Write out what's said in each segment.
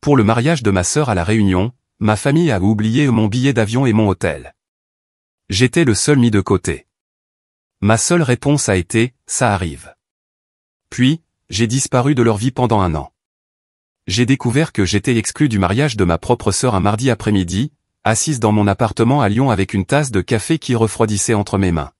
Pour le mariage de ma sœur à La Réunion, ma famille a oublié mon billet d'avion et mon hôtel. J'étais le seul mis de côté. Ma seule réponse a été « ça arrive ». Puis, j'ai disparu de leur vie pendant 1 an. J'ai découvert que j'étais exclu du mariage de ma propre sœur un mardi après-midi, assise dans mon appartement à Lyon avec une tasse de café qui refroidissait entre mes mains.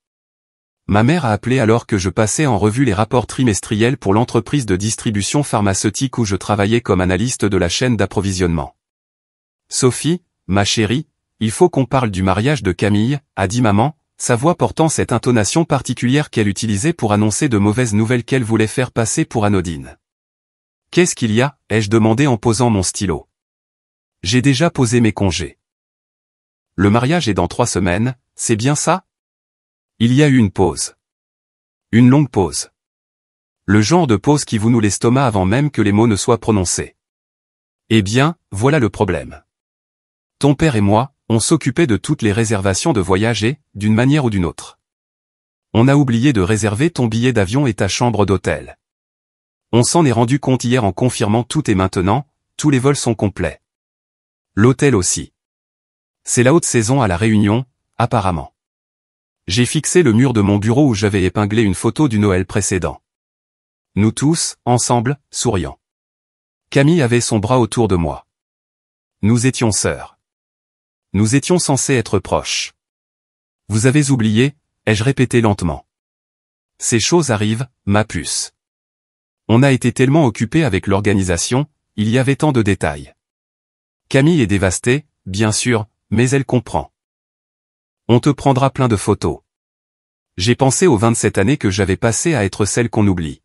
Ma mère a appelé alors que je passais en revue les rapports trimestriels pour l'entreprise de distribution pharmaceutique où je travaillais comme analyste de la chaîne d'approvisionnement. « Sophie, ma chérie, il faut qu'on parle du mariage de Camille », a dit maman, sa voix portant cette intonation particulière qu'elle utilisait pour annoncer de mauvaises nouvelles qu'elle voulait faire passer pour anodines. « Qu'est-ce qu'il y a ?» ai-je demandé en posant mon stylo. « J'ai déjà posé mes congés. » « Le mariage est dans 3 semaines, c'est bien ça ? » Il y a eu une pause. Une longue pause. Le genre de pause qui vous noue l'estomac avant même que les mots ne soient prononcés. Eh bien, voilà le problème. Ton père et moi, on s'occupait de toutes les réservations de voyage et, d'une manière ou d'une autre. On a oublié de réserver ton billet d'avion et ta chambre d'hôtel. On s'en est rendu compte hier en confirmant tout et maintenant, tous les vols sont complets. L'hôtel aussi. C'est la haute saison à La Réunion, apparemment. J'ai fixé le mur de mon bureau où j'avais épinglé une photo du Noël précédent. Nous tous, ensemble, souriant. Camille avait son bras autour de moi. Nous étions sœurs. Nous étions censés être proches. Vous avez oublié, ai-je répété lentement. Ces choses arrivent, ma puce. On a été tellement occupés avec l'organisation, il y avait tant de détails. Camille est dévastée, bien sûr, mais elle comprend. On te prendra plein de photos. J'ai pensé aux 27 années que j'avais passées à être celle qu'on oublie.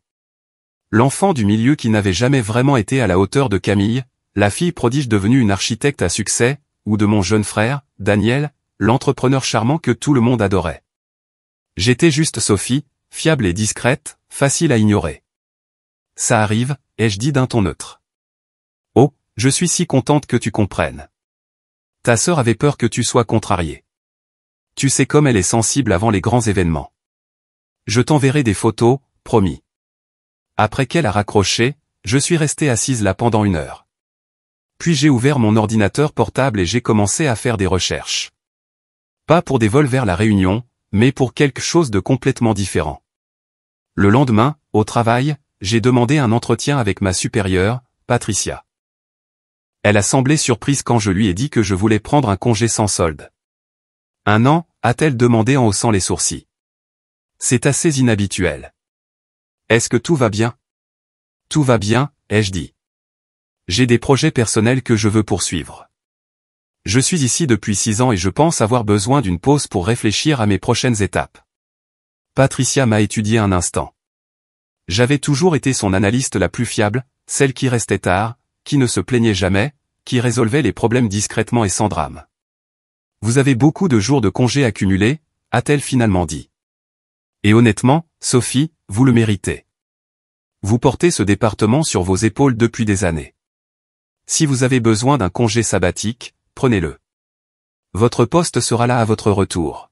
L'enfant du milieu qui n'avait jamais vraiment été à la hauteur de Camille, la fille prodige devenue une architecte à succès, ou de mon jeune frère, Daniel, l'entrepreneur charmant que tout le monde adorait. J'étais juste Sophie, fiable et discrète, facile à ignorer. Ça arrive, ai-je dit d'un ton neutre. Oh, je suis si contente que tu comprennes. Ta sœur avait peur que tu sois contrarié. Tu sais comme elle est sensible avant les grands événements. Je t'enverrai des photos, promis. Après qu'elle a raccroché, je suis resté assise là pendant 1 heure. Puis j'ai ouvert mon ordinateur portable et j'ai commencé à faire des recherches. Pas pour des vols vers La Réunion, mais pour quelque chose de complètement différent. Le lendemain, au travail, j'ai demandé un entretien avec ma supérieure, Patricia. Elle a semblé surprise quand je lui ai dit que je voulais prendre un congé sans solde. 1 an, a-t-elle demandé en haussant les sourcils. C'est assez inhabituel. Est-ce que tout va bien ? Tout va bien, ai-je dit. J'ai des projets personnels que je veux poursuivre. Je suis ici depuis 6 ans et je pense avoir besoin d'une pause pour réfléchir à mes prochaines étapes. Patricia m'a étudié un instant. J'avais toujours été son analyste la plus fiable, celle qui restait tard, qui ne se plaignait jamais, qui résolvait les problèmes discrètement et sans drame. Vous avez beaucoup de jours de congés accumulés, a-t-elle finalement dit. Et honnêtement, Sophie, vous le méritez. Vous portez ce département sur vos épaules depuis des années. Si vous avez besoin d'un congé sabbatique, prenez-le. Votre poste sera là à votre retour.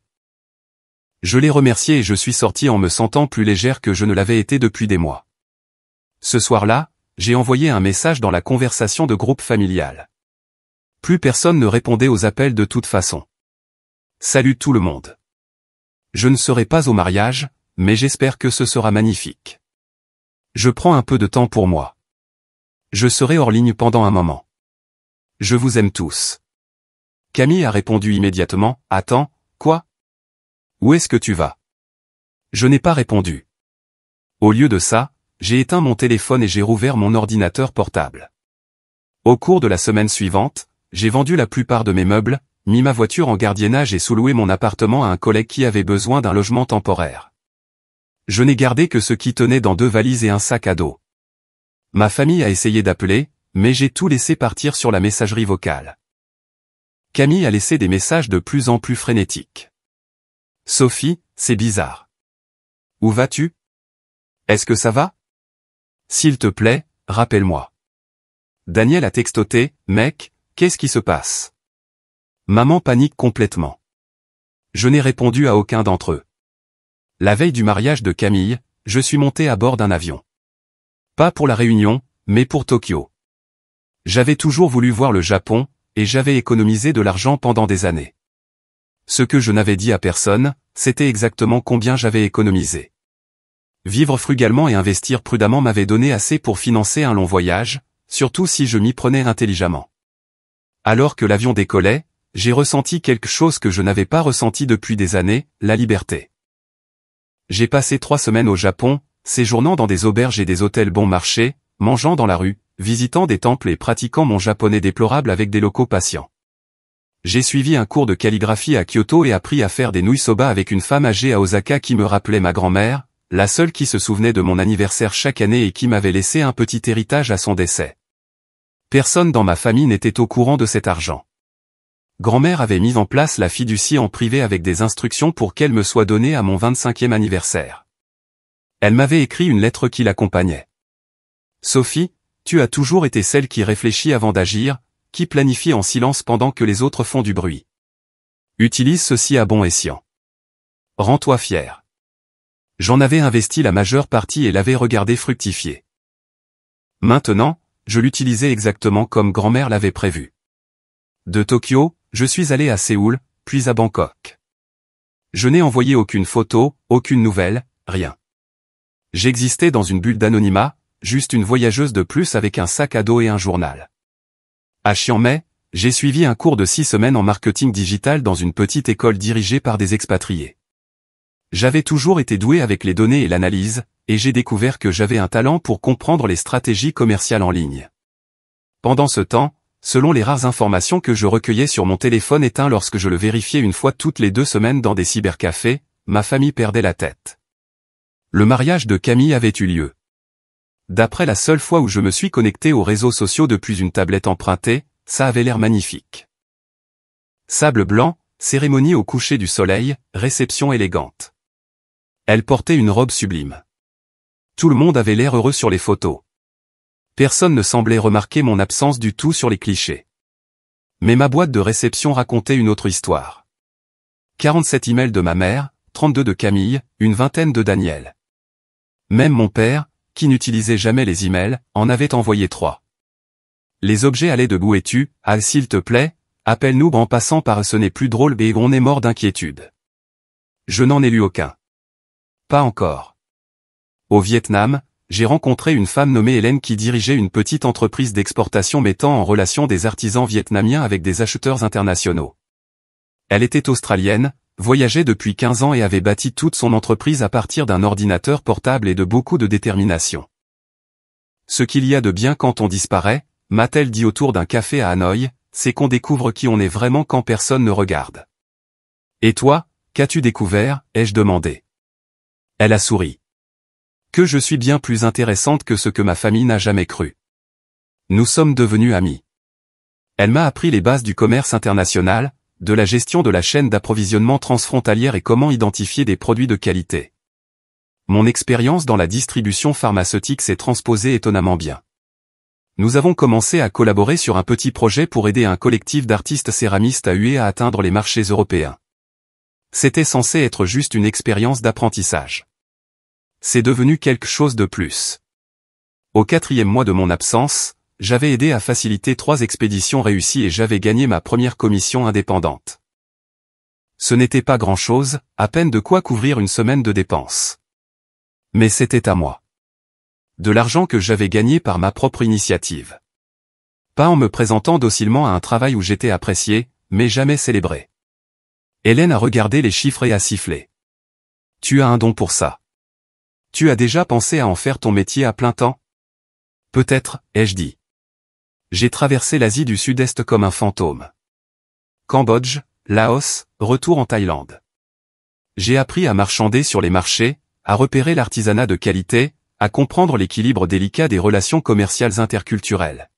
Je l'ai remercié et je suis sorti en me sentant plus légère que je ne l'avais été depuis des mois. Ce soir-là, j'ai envoyé un message dans la conversation de groupe familial. Plus personne ne répondait aux appels de toute façon. Salut tout le monde. Je ne serai pas au mariage, mais j'espère que ce sera magnifique. Je prends un peu de temps pour moi. Je serai hors ligne pendant un moment. Je vous aime tous. Camille a répondu immédiatement, attends, quoi ? Où est-ce que tu vas ? Je n'ai pas répondu. Au lieu de ça, j'ai éteint mon téléphone et j'ai rouvert mon ordinateur portable. Au cours de la semaine suivante, j'ai vendu la plupart de mes meubles, mis ma voiture en gardiennage et sous-loué mon appartement à un collègue qui avait besoin d'un logement temporaire. Je n'ai gardé que ce qui tenait dans 2 valises et un sac à dos. Ma famille a essayé d'appeler, mais j'ai tout laissé partir sur la messagerie vocale. Camille a laissé des messages de plus en plus frénétiques. Sophie, c'est bizarre. Où vas-tu ? Est-ce que ça va ? S'il te plaît, rappelle-moi. Daniel a textoté, mec, qu'est-ce qui se passe ? Maman panique complètement. Je n'ai répondu à aucun d'entre eux. La veille du mariage de Camille, je suis monté à bord d'un avion. Pas pour La Réunion, mais pour Tokyo. J'avais toujours voulu voir le Japon, et j'avais économisé de l'argent pendant des années. Ce que je n'avais dit à personne, c'était exactement combien j'avais économisé. Vivre frugalement et investir prudemment m'avait donné assez pour financer un long voyage, surtout si je m'y prenais intelligemment. Alors que l'avion décollait, j'ai ressenti quelque chose que je n'avais pas ressenti depuis des années, la liberté. J'ai passé 3 semaines au Japon, séjournant dans des auberges et des hôtels bon marché, mangeant dans la rue, visitant des temples et pratiquant mon japonais déplorable avec des locaux patients. J'ai suivi un cours de calligraphie à Kyoto et appris à faire des nouilles soba avec une femme âgée à Osaka qui me rappelait ma grand-mère, la seule qui se souvenait de mon anniversaire chaque année et qui m'avait laissé un petit héritage à son décès. Personne dans ma famille n'était au courant de cet argent. Grand-mère avait mis en place la fiducie en privé avec des instructions pour qu'elle me soit donnée à mon 25e anniversaire. Elle m'avait écrit une lettre qui l'accompagnait. Sophie, tu as toujours été celle qui réfléchit avant d'agir, qui planifie en silence pendant que les autres font du bruit. Utilise ceci à bon escient. Rends-toi fier. J'en avais investi la majeure partie et l'avais regardé fructifier. Maintenant, je l'utilisais exactement comme grand-mère l'avait prévu. De Tokyo, je suis allé à Séoul, puis à Bangkok. Je n'ai envoyé aucune photo, aucune nouvelle, rien. J'existais dans une bulle d'anonymat, juste une voyageuse de plus avec un sac à dos et un journal. À Chiang Mai, j'ai suivi un cours de 6 semaines en marketing digital dans une petite école dirigée par des expatriés. J'avais toujours été doué avec les données et l'analyse, et j'ai découvert que j'avais un talent pour comprendre les stratégies commerciales en ligne. Pendant ce temps, selon les rares informations que je recueillais sur mon téléphone éteint lorsque je le vérifiais une fois toutes les 2 semaines dans des cybercafés, ma famille perdait la tête. Le mariage de Camille avait eu lieu. D'après la seule fois où je me suis connecté aux réseaux sociaux depuis une tablette empruntée, ça avait l'air magnifique. Sable blanc, cérémonie au coucher du soleil, réception élégante. Elle portait une robe sublime. Tout le monde avait l'air heureux sur les photos. Personne ne semblait remarquer mon absence du tout sur les clichés. Mais ma boîte de réception racontait une autre histoire. 47 emails de ma mère, 32 de Camille, une vingtaine de Daniel. Même mon père, qui n'utilisait jamais les emails, en avait envoyé 3. Les objets allaient de Où es-tu, à s'il te plaît, appelle-nous en passant par ce n'est plus drôle et on est mort d'inquiétude. Je n'en ai lu aucun. Pas encore. Au Vietnam, j'ai rencontré une femme nommée Hélène qui dirigeait une petite entreprise d'exportation mettant en relation des artisans vietnamiens avec des acheteurs internationaux. Elle était australienne, voyageait depuis 15 ans et avait bâti toute son entreprise à partir d'un ordinateur portable et de beaucoup de détermination. Ce qu'il y a de bien quand on disparaît, m'a-t-elle dit autour d'un café à Hanoï, c'est qu'on découvre qui on est vraiment quand personne ne regarde. Et toi, qu'as-tu découvert, ai-je demandé. Elle a souri. Que je suis bien plus intéressante que ce que ma famille n'a jamais cru. Nous sommes devenus amis. Elle m'a appris les bases du commerce international, de la gestion de la chaîne d'approvisionnement transfrontalière et comment identifier des produits de qualité. Mon expérience dans la distribution pharmaceutique s'est transposée étonnamment bien. Nous avons commencé à collaborer sur un petit projet pour aider un collectif d'artistes céramistes à Hue à atteindre les marchés européens. C'était censé être juste une expérience d'apprentissage. C'est devenu quelque chose de plus. Au 4e mois de mon absence, j'avais aidé à faciliter 3 expéditions réussies et j'avais gagné ma première commission indépendante. Ce n'était pas grand-chose, à peine de quoi couvrir une semaine de dépenses. Mais c'était à moi. De l'argent que j'avais gagné par ma propre initiative. Pas en me présentant docilement à un travail où j'étais apprécié, mais jamais célébré. Hélène a regardé les chiffres et a sifflé. Tu as un don pour ça. Tu as déjà pensé à en faire ton métier à plein temps? Peut-être, ai-je dit. J'ai traversé l'Asie du Sud-Est comme un fantôme. Cambodge, Laos, retour en Thaïlande. J'ai appris à marchander sur les marchés, à repérer l'artisanat de qualité, à comprendre l'équilibre délicat des relations commerciales interculturelles.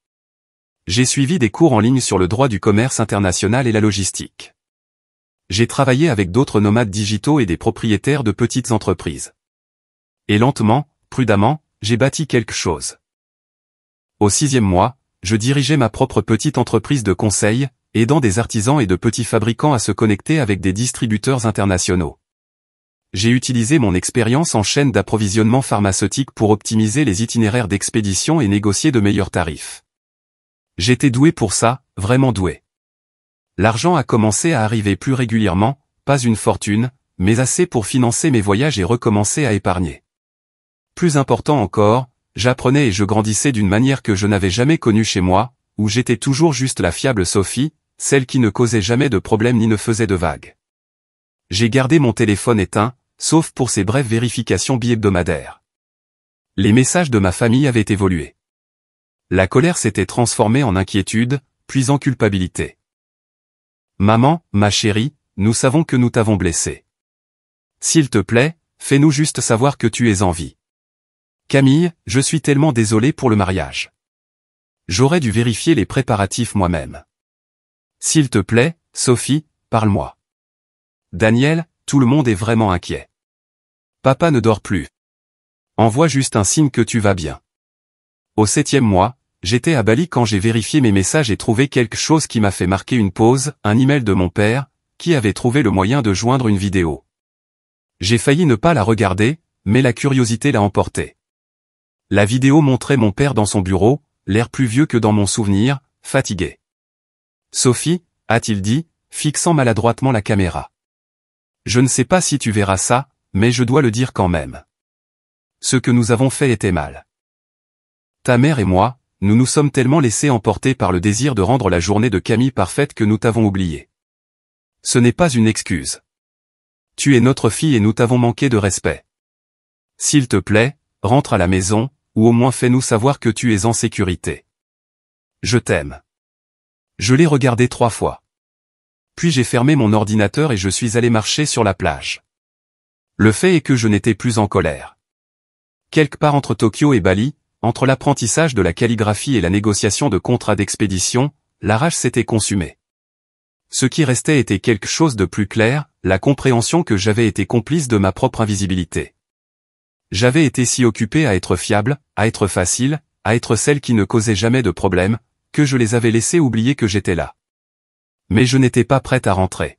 J'ai suivi des cours en ligne sur le droit du commerce international et la logistique. J'ai travaillé avec d'autres nomades digitaux et des propriétaires de petites entreprises. Et lentement, prudemment, j'ai bâti quelque chose. Au 6e mois, je dirigeais ma propre petite entreprise de conseil, aidant des artisans et de petits fabricants à se connecter avec des distributeurs internationaux. J'ai utilisé mon expérience en chaîne d'approvisionnement pharmaceutique pour optimiser les itinéraires d'expédition et négocier de meilleurs tarifs. J'étais doué pour ça, vraiment doué. L'argent a commencé à arriver plus régulièrement, pas une fortune, mais assez pour financer mes voyages et recommencer à épargner. Plus important encore, j'apprenais et je grandissais d'une manière que je n'avais jamais connue chez moi, où j'étais toujours juste la fiable Sophie, celle qui ne causait jamais de problème ni ne faisait de vagues. J'ai gardé mon téléphone éteint, sauf pour ces brèves vérifications bi-hebdomadaires. Les messages de ma famille avaient évolué. La colère s'était transformée en inquiétude, puis en culpabilité. Maman, ma chérie, nous savons que nous t'avons blessé. S'il te plaît, fais-nous juste savoir que tu es en vie. Camille, je suis tellement désolé pour le mariage. J'aurais dû vérifier les préparatifs moi-même. S'il te plaît, Sophie, parle-moi. Daniel, tout le monde est vraiment inquiet. Papa ne dort plus. Envoie juste un signe que tu vas bien. Au 7e mois, j'étais à Bali quand j'ai vérifié mes messages et trouvé quelque chose qui m'a fait marquer une pause, un email de mon père, qui avait trouvé le moyen de joindre une vidéo. J'ai failli ne pas la regarder, mais la curiosité l'a emporté. La vidéo montrait mon père dans son bureau, l'air plus vieux que dans mon souvenir, fatigué. Sophie, a-t-il dit, fixant maladroitement la caméra. Je ne sais pas si tu verras ça, mais je dois le dire quand même. Ce que nous avons fait était mal. Ta mère et moi, nous nous sommes tellement laissés emporter par le désir de rendre la journée de Camille parfaite que nous t'avons oublié. Ce n'est pas une excuse. Tu es notre fille et nous t'avons manqué de respect. S'il te plaît, rentre à la maison, ou au moins fais-nous savoir que tu es en sécurité. Je t'aime. Je l'ai regardé 3 fois. Puis j'ai fermé mon ordinateur et je suis allé marcher sur la plage. Le fait est que je n'étais plus en colère. Quelque part entre Tokyo et Bali, entre l'apprentissage de la calligraphie et la négociation de contrats d'expédition, la rage s'était consumée. Ce qui restait était quelque chose de plus clair, la compréhension que j'avais été complice de ma propre invisibilité. J'avais été si occupé à être fiable, à être facile, à être celle qui ne causait jamais de problème, que je les avais laissés oublier que j'étais là. Mais je n'étais pas prête à rentrer.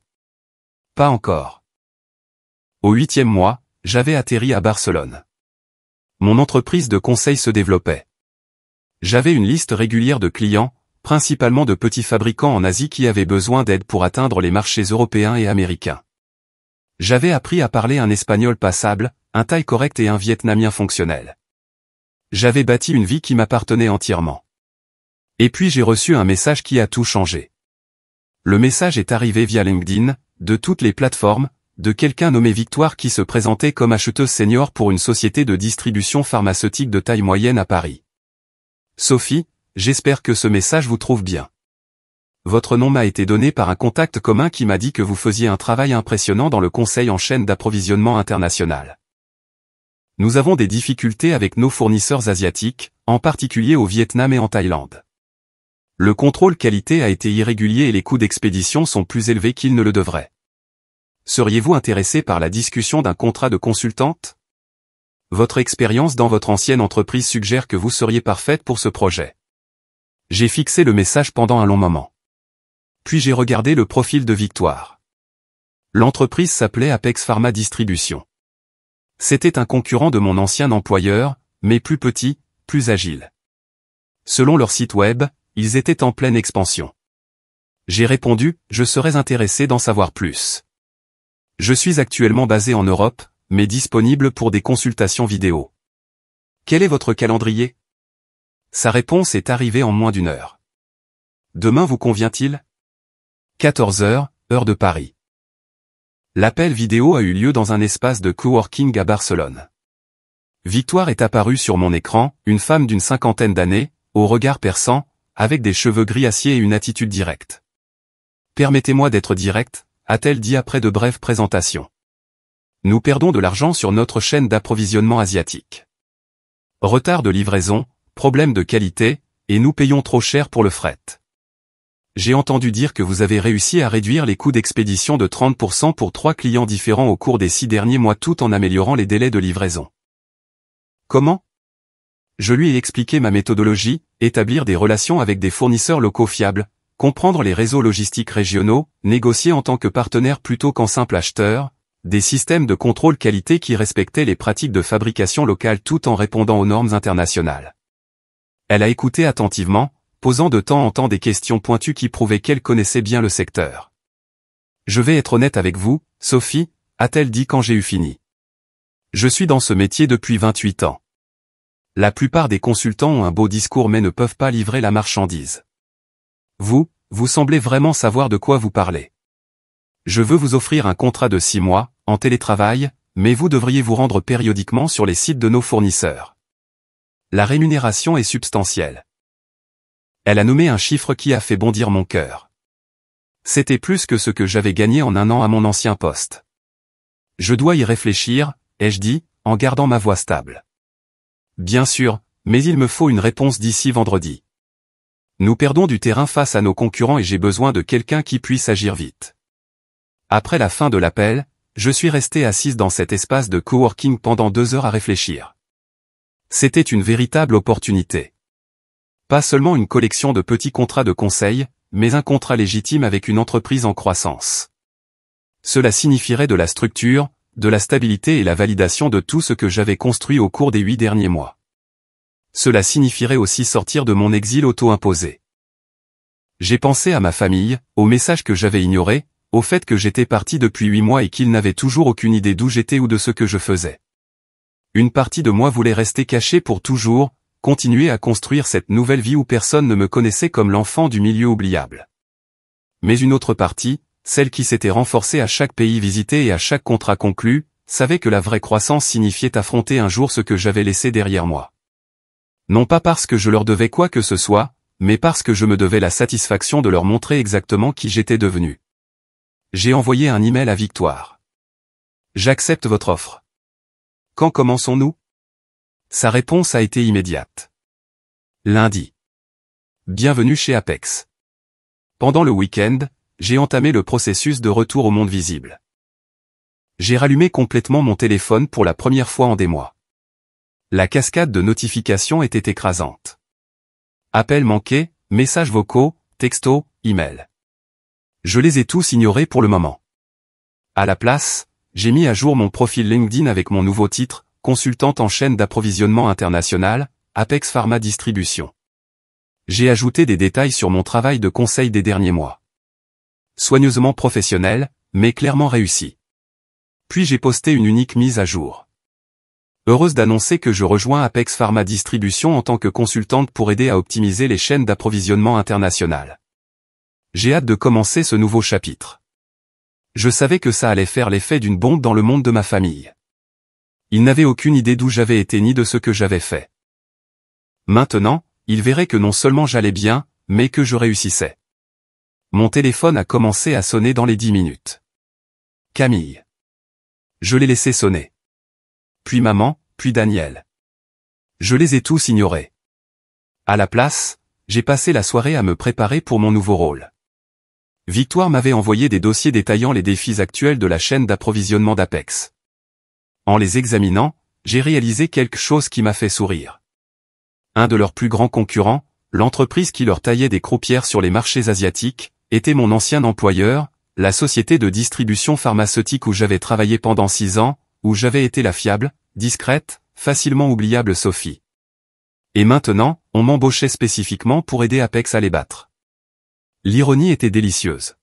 Pas encore. Au 8e mois, j'avais atterri à Barcelone. Mon entreprise de conseil se développait. J'avais une liste régulière de clients, principalement de petits fabricants en Asie qui avaient besoin d'aide pour atteindre les marchés européens et américains. J'avais appris à parler un espagnol passable, un thaï correct et un vietnamien fonctionnel. J'avais bâti une vie qui m'appartenait entièrement. Et puis j'ai reçu un message qui a tout changé. Le message est arrivé via LinkedIn, de toutes les plateformes, de quelqu'un nommé Victoire qui se présentait comme acheteuse senior pour une société de distribution pharmaceutique de taille moyenne à Paris. Sophie, j'espère que ce message vous trouve bien. Votre nom m'a été donné par un contact commun qui m'a dit que vous faisiez un travail impressionnant dans le conseil en chaîne d'approvisionnement international. Nous avons des difficultés avec nos fournisseurs asiatiques, en particulier au Vietnam et en Thaïlande. Le contrôle qualité a été irrégulier et les coûts d'expédition sont plus élevés qu'ils ne le devraient. Seriez-vous intéressé par la discussion d'un contrat de consultante? Votre expérience dans votre ancienne entreprise suggère que vous seriez parfaite pour ce projet. J'ai fixé le message pendant un long moment. Puis j'ai regardé le profil de Victoire. L'entreprise s'appelait Apex Pharma Distribution. C'était un concurrent de mon ancien employeur, mais plus petit, plus agile. Selon leur site web, ils étaient en pleine expansion. J'ai répondu, je serais intéressé d'en savoir plus. Je suis actuellement basé en Europe, mais disponible pour des consultations vidéo. Quel est votre calendrier? Sa réponse est arrivée en moins d'1 heure. Demain vous convient-il? 14 h, heure de Paris. L'appel vidéo a eu lieu dans un espace de coworking à Barcelone. Victoire est apparue sur mon écran, une femme d'une 50aine d'années, au regard perçant, avec des cheveux gris acier et une attitude directe. Permettez-moi d'être direct, a-t-elle dit après de brèves présentations. Nous perdons de l'argent sur notre chaîne d'approvisionnement asiatique. Retard de livraison, problème de qualité, et nous payons trop cher pour le fret. J'ai entendu dire que vous avez réussi à réduire les coûts d'expédition de 30% pour 3 clients différents au cours des 6 derniers mois tout en améliorant les délais de livraison. Comment? Je lui ai expliqué ma méthodologie, établir des relations avec des fournisseurs locaux fiables, comprendre les réseaux logistiques régionaux, négocier en tant que partenaire plutôt qu'en simple acheteur, des systèmes de contrôle qualité qui respectaient les pratiques de fabrication locale tout en répondant aux normes internationales. Elle a écouté attentivement, posant de temps en temps des questions pointues qui prouvaient qu'elle connaissait bien le secteur. « Je vais être honnête avec vous, Sophie », a-t-elle dit quand j'ai eu fini. « Je suis dans ce métier depuis 28 ans. La plupart des consultants ont un beau discours mais ne peuvent pas livrer la marchandise. Vous semblez vraiment savoir de quoi vous parlez. Je veux vous offrir un contrat de 6 mois, en télétravail, mais vous devriez vous rendre périodiquement sur les sites de nos fournisseurs. La rémunération est substantielle. » Elle a nommé un chiffre qui a fait bondir mon cœur. C'était plus que ce que j'avais gagné en un an à mon ancien poste. « Je dois y réfléchir », ai-je dit, en gardant ma voix stable. « Bien sûr, mais il me faut une réponse d'ici vendredi. Nous perdons du terrain face à nos concurrents et j'ai besoin de quelqu'un qui puisse agir vite. » Après la fin de l'appel, je suis resté assise dans cet espace de coworking pendant 2 heures à réfléchir. C'était une véritable opportunité. Pas seulement une collection de petits contrats de conseil, mais un contrat légitime avec une entreprise en croissance. Cela signifierait de la structure, de la stabilité et la validation de tout ce que j'avais construit au cours des 8 derniers mois. Cela signifierait aussi sortir de mon exil auto-imposé. J'ai pensé à ma famille, aux messages que j'avais ignorés, au fait que j'étais parti depuis 8 mois et qu'ils n'avaient toujours aucune idée d'où j'étais ou de ce que je faisais. Une partie de moi voulait rester cachée pour toujours, continuer à construire cette nouvelle vie où personne ne me connaissait comme l'enfant du milieu oubliable. Mais une autre partie, celle qui s'était renforcée à chaque pays visité et à chaque contrat conclu, savait que la vraie croissance signifiait affronter un jour ce que j'avais laissé derrière moi. Non pas parce que je leur devais quoi que ce soit, mais parce que je me devais la satisfaction de leur montrer exactement qui j'étais devenu. J'ai envoyé un email à Victoire. « J'accepte votre offre. Quand commençons-nous » Sa réponse a été immédiate. Lundi. Bienvenue chez Apex. Pendant le week-end, j'ai entamé le processus de retour au monde visible. J'ai rallumé complètement mon téléphone pour la première fois en des mois. La cascade de notifications était écrasante. Appels manqués, messages vocaux, textos, emails. Je les ai tous ignorés pour le moment. À la place, j'ai mis à jour mon profil LinkedIn avec mon nouveau titre, consultante en chaîne d'approvisionnement international, Apex Pharma Distribution. J'ai ajouté des détails sur mon travail de conseil des derniers mois. Soigneusement professionnel, mais clairement réussi. Puis j'ai posté une unique mise à jour. Heureuse d'annoncer que je rejoins Apex Pharma Distribution en tant que consultante pour aider à optimiser les chaînes d'approvisionnement internationales. J'ai hâte de commencer ce nouveau chapitre. Je savais que ça allait faire l'effet d'une bombe dans le monde de ma famille. Ils n'avaient aucune idée d'où j'avais été ni de ce que j'avais fait. Maintenant, ils verraient que non seulement j'allais bien, mais que je réussissais. Mon téléphone a commencé à sonner dans les 10 minutes. Camille. Je l'ai laissé sonner. Puis maman, puis Daniel. Je les ai tous ignorés. À la place, j'ai passé la soirée à me préparer pour mon nouveau rôle. Victoire m'avait envoyé des dossiers détaillant les défis actuels de la chaîne d'approvisionnement d'Apex. En les examinant, j'ai réalisé quelque chose qui m'a fait sourire. Un de leurs plus grands concurrents, l'entreprise qui leur taillait des croupières sur les marchés asiatiques, était mon ancien employeur, la société de distribution pharmaceutique où j'avais travaillé pendant 6 ans, où j'avais été la fiable, discrète, facilement oubliable Sophie. Et maintenant, on m'embauchait spécifiquement pour aider Apex à les battre. L'ironie était délicieuse.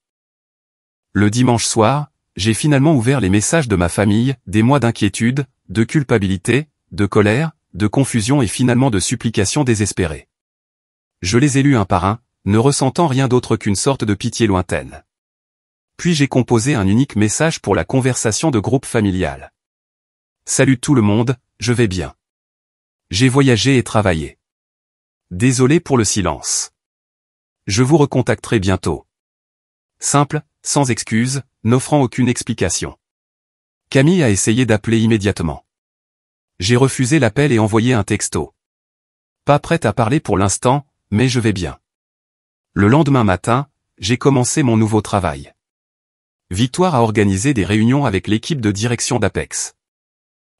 Le dimanche soir, j'ai finalement ouvert les messages de ma famille, des mois d'inquiétude, de culpabilité, de colère, de confusion et finalement de supplication désespérée. Je les ai lus un par un, ne ressentant rien d'autre qu'une sorte de pitié lointaine. Puis j'ai composé un unique message pour la conversation de groupe familial. Salut tout le monde, je vais bien. J'ai voyagé et travaillé. Désolé pour le silence. Je vous recontacterai bientôt. Simple, sans excuse, n'offrant aucune explication. Camille a essayé d'appeler immédiatement. J'ai refusé l'appel et envoyé un texto. Pas prête à parler pour l'instant, mais je vais bien. Le lendemain matin, j'ai commencé mon nouveau travail. Victoire a organisé des réunions avec l'équipe de direction d'Apex.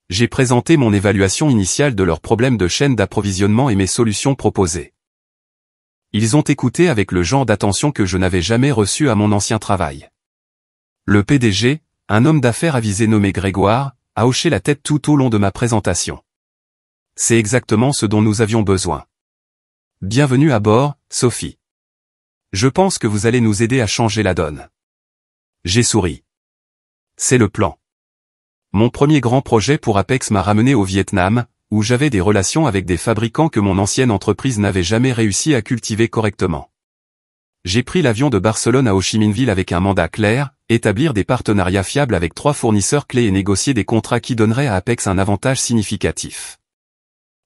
J'ai présenté mon évaluation initiale de leurs problèmes de chaîne d'approvisionnement et mes solutions proposées. Ils ont écouté avec le genre d'attention que je n'avais jamais reçu à mon ancien travail. Le PDG, un homme d'affaires avisé nommé Grégoire, a hoché la tête tout au long de ma présentation. C'est exactement ce dont nous avions besoin. Bienvenue à bord, Sophie. Je pense que vous allez nous aider à changer la donne. J'ai souri. C'est le plan. Mon premier grand projet pour Apex m'a ramené au Vietnam, où j'avais des relations avec des fabricants que mon ancienne entreprise n'avait jamais réussi à cultiver correctement. J'ai pris l'avion de Barcelone à Ho Chi Minh Ville avec un mandat clair, établir des partenariats fiables avec 3 fournisseurs clés et négocier des contrats qui donneraient à Apex un avantage significatif.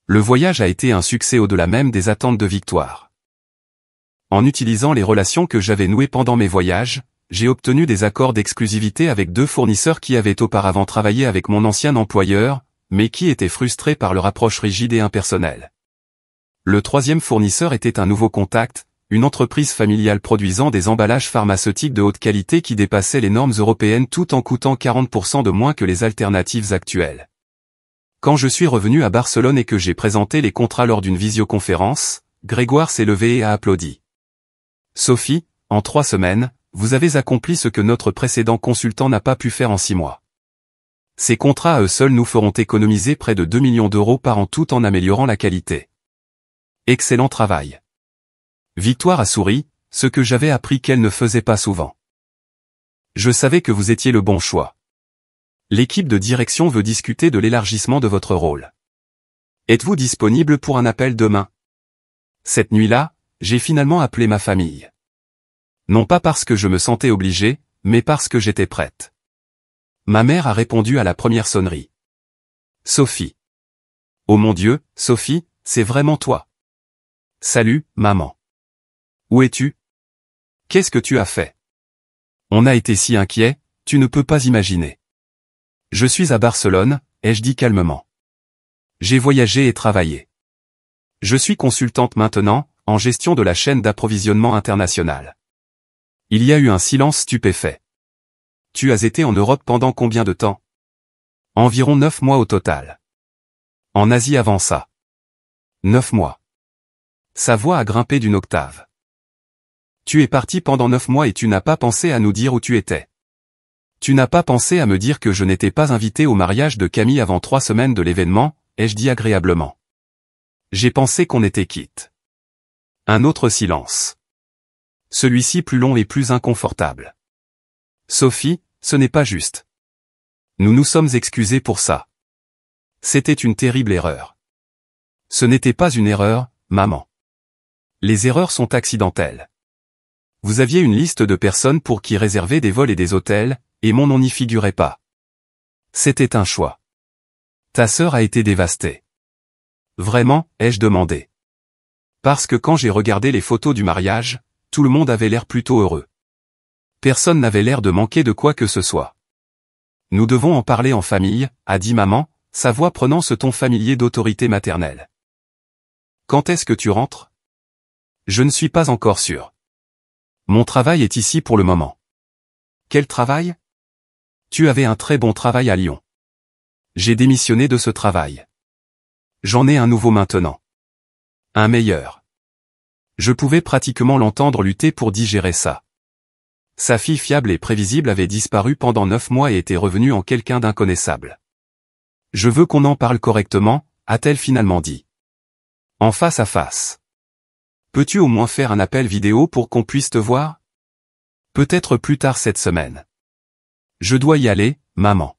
Le voyage a été un succès au-delà même des attentes de victoire. En utilisant les relations que j'avais nouées pendant mes voyages, j'ai obtenu des accords d'exclusivité avec 2 fournisseurs qui avaient auparavant travaillé avec mon ancien employeur, mais qui étaient frustrés par leur approche rigide et impersonnelle. Le 3e fournisseur était un nouveau contact, une entreprise familiale produisant des emballages pharmaceutiques de haute qualité qui dépassaient les normes européennes tout en coûtant 40% de moins que les alternatives actuelles. Quand je suis revenu à Barcelone et que j'ai présenté les contrats lors d'une visioconférence, Grégoire s'est levé et a applaudi. Sophie, en 3 semaines, vous avez accompli ce que notre précédent consultant n'a pas pu faire en 6 mois. Ces contrats à eux seuls nous feront économiser près de 2 millions d'euros par an tout en améliorant la qualité. Excellent travail. Victoire a souri, ce que j'avais appris qu'elle ne faisait pas souvent. Je savais que vous étiez le bon choix. L'équipe de direction veut discuter de l'élargissement de votre rôle. Êtes-vous disponible pour un appel demain? Cette nuit-là, j'ai finalement appelé ma famille. Non pas parce que je me sentais obligé, mais parce que j'étais prête. Ma mère a répondu à la première sonnerie. Sophie. Oh mon Dieu, Sophie, c'est vraiment toi. Salut, maman. Où es-tu? Qu'est-ce que tu as fait? On a été si inquiets, tu ne peux pas imaginer. Je suis à Barcelone, ai-je dit calmement. J'ai voyagé et travaillé. Je suis consultante maintenant, en gestion de la chaîne d'approvisionnement internationale. Il y a eu un silence stupéfait. Tu as été en Europe pendant combien de temps? Environ 9 mois au total. En Asie avant ça. 9 mois. Sa voix a grimpé d'une octave. Tu es parti pendant 9 mois et tu n'as pas pensé à nous dire où tu étais. Tu n'as pas pensé à me dire que je n'étais pas invité au mariage de Camille avant 3 semaines de l'événement, ai-je dit agréablement. J'ai pensé qu'on était quitte. Un autre silence. Celui-ci plus long et plus inconfortable. Sophie, ce n'est pas juste. Nous nous sommes excusés pour ça. C'était une terrible erreur. Ce n'était pas une erreur, maman. Les erreurs sont accidentelles. Vous aviez une liste de personnes pour qui réserver des vols et des hôtels, et mon nom n'y figurait pas. C'était un choix. Ta sœur a été dévastée. Vraiment, ai-je demandé. Parce que quand j'ai regardé les photos du mariage, tout le monde avait l'air plutôt heureux. Personne n'avait l'air de manquer de quoi que ce soit. Nous devons en parler en famille, a dit maman, sa voix prenant ce ton familier d'autorité maternelle. Quand est-ce que tu rentres? Je ne suis pas encore sûr. Mon travail est ici pour le moment. Quel travail? Tu avais un très bon travail à Lyon. J'ai démissionné de ce travail. J'en ai un nouveau maintenant. Un meilleur. Je pouvais pratiquement l'entendre lutter pour digérer ça. Sa fille fiable et prévisible avait disparu pendant 9 mois et était revenue en quelqu'un d'inconnaissable. Je veux qu'on en parle correctement, a-t-elle finalement dit. En face à face. Peux-tu au moins faire un appel vidéo pour qu'on puisse te voir? Peut-être plus tard cette semaine. Je dois y aller, maman.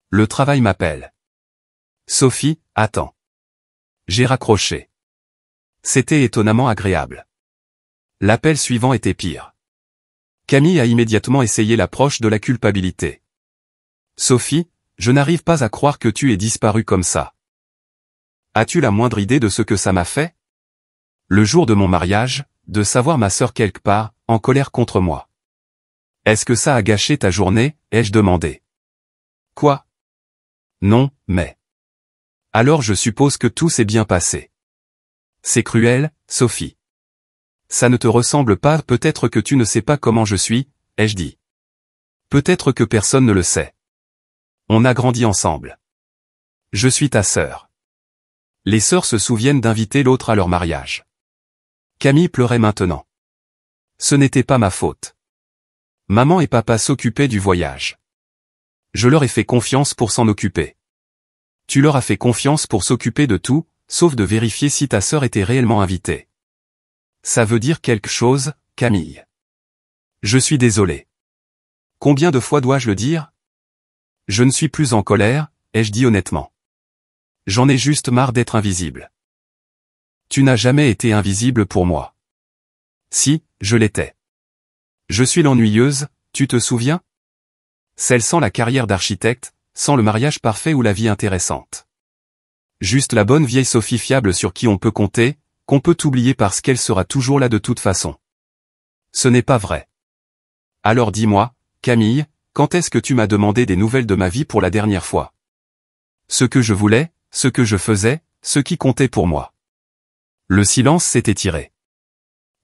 Le travail m'appelle. Sophie, attends. J'ai raccroché. C'était étonnamment agréable. L'appel suivant était pire. Camille a immédiatement essayé l'approche de la culpabilité. Sophie, je n'arrive pas à croire que tu aies disparu comme ça. As-tu la moindre idée de ce que ça m'a fait? Le jour de mon mariage, de savoir ma sœur quelque part, en colère contre moi. Est-ce que ça a gâché ta journée, ai-je demandé. Quoi? Non, mais... Alors je suppose que tout s'est bien passé. C'est cruel, Sophie. Ça ne te ressemble pas, peut-être que tu ne sais pas comment je suis, ai-je dit. Peut-être que personne ne le sait. On a grandi ensemble. Je suis ta sœur. Les sœurs se souviennent d'inviter l'autre à leur mariage. Camille pleurait maintenant. Ce n'était pas ma faute. Maman et papa s'occupaient du voyage. Je leur ai fait confiance pour s'en occuper. Tu leur as fait confiance pour s'occuper de tout, sauf de vérifier si ta sœur était réellement invitée. Ça veut dire quelque chose, Camille. Je suis désolé. Combien de fois dois-je le dire? Je ne suis plus en colère, ai-je dit honnêtement. J'en ai juste marre d'être invisible. Tu n'as jamais été invisible pour moi. Si, je l'étais. Je suis l'ennuyeuse, tu te souviens? Celle sans la carrière d'architecte, sans le mariage parfait ou la vie intéressante. Juste la bonne vieille Sophie fiable sur qui on peut compter, qu'on peut oublier parce qu'elle sera toujours là de toute façon. Ce n'est pas vrai. Alors dis-moi, Camille, quand est-ce que tu m'as demandé des nouvelles de ma vie pour la dernière fois? Ce que je voulais, ce que je faisais, ce qui comptait pour moi. Le silence s'est étiré.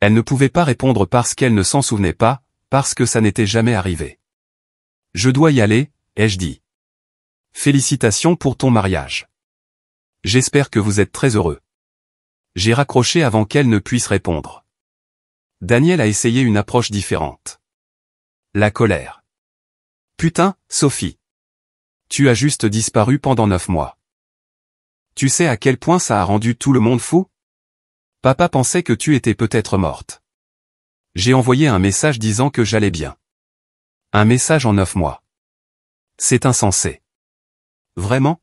Elle ne pouvait pas répondre parce qu'elle ne s'en souvenait pas, parce que ça n'était jamais arrivé. Je dois y aller, ai-je dit. Félicitations pour ton mariage. J'espère que vous êtes très heureux. J'ai raccroché avant qu'elle ne puisse répondre. Daniel a essayé une approche différente. La colère. Putain, Sophie. Tu as juste disparu pendant 9 mois. Tu sais à quel point ça a rendu tout le monde fou? Papa pensait que tu étais peut-être morte. J'ai envoyé un message disant que j'allais bien. Un message en 9 mois. C'est insensé. Vraiment?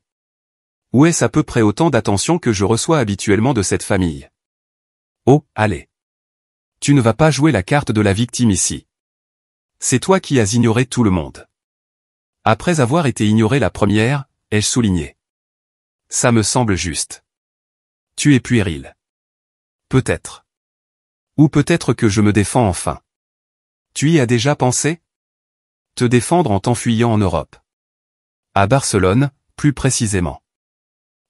Où est-ce à peu près autant d'attention que je reçois habituellement de cette famille? Oh, allez. Tu ne vas pas jouer la carte de la victime ici. C'est toi qui as ignoré tout le monde. Après avoir été ignoré la première, ai-je souligné. Ça me semble juste. Tu es puéril. Peut-être. Ou peut-être que je me défends enfin. Tu y as déjà pensé? Te défendre en t'enfuyant en Europe. À Barcelone, plus précisément.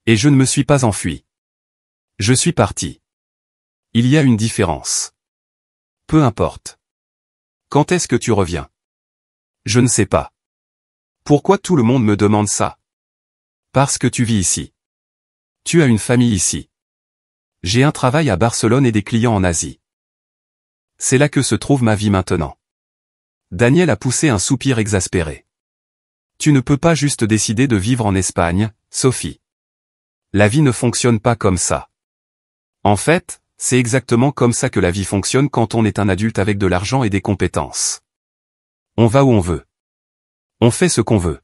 Et je ne me suis pas enfui. Je suis parti. Il y a une différence. Peu importe. Quand est-ce que tu reviens? Je ne sais pas. Pourquoi tout le monde me demande ça? Parce que tu vis ici. Tu as une famille ici. J'ai un travail à Barcelone et des clients en Asie. C'est là que se trouve ma vie maintenant. Daniel a poussé un soupir exaspéré. Tu ne peux pas juste décider de vivre en Espagne, Sophie. La vie ne fonctionne pas comme ça. En fait, c'est exactement comme ça que la vie fonctionne quand on est un adulte avec de l'argent et des compétences. On va où on veut. On fait ce qu'on veut.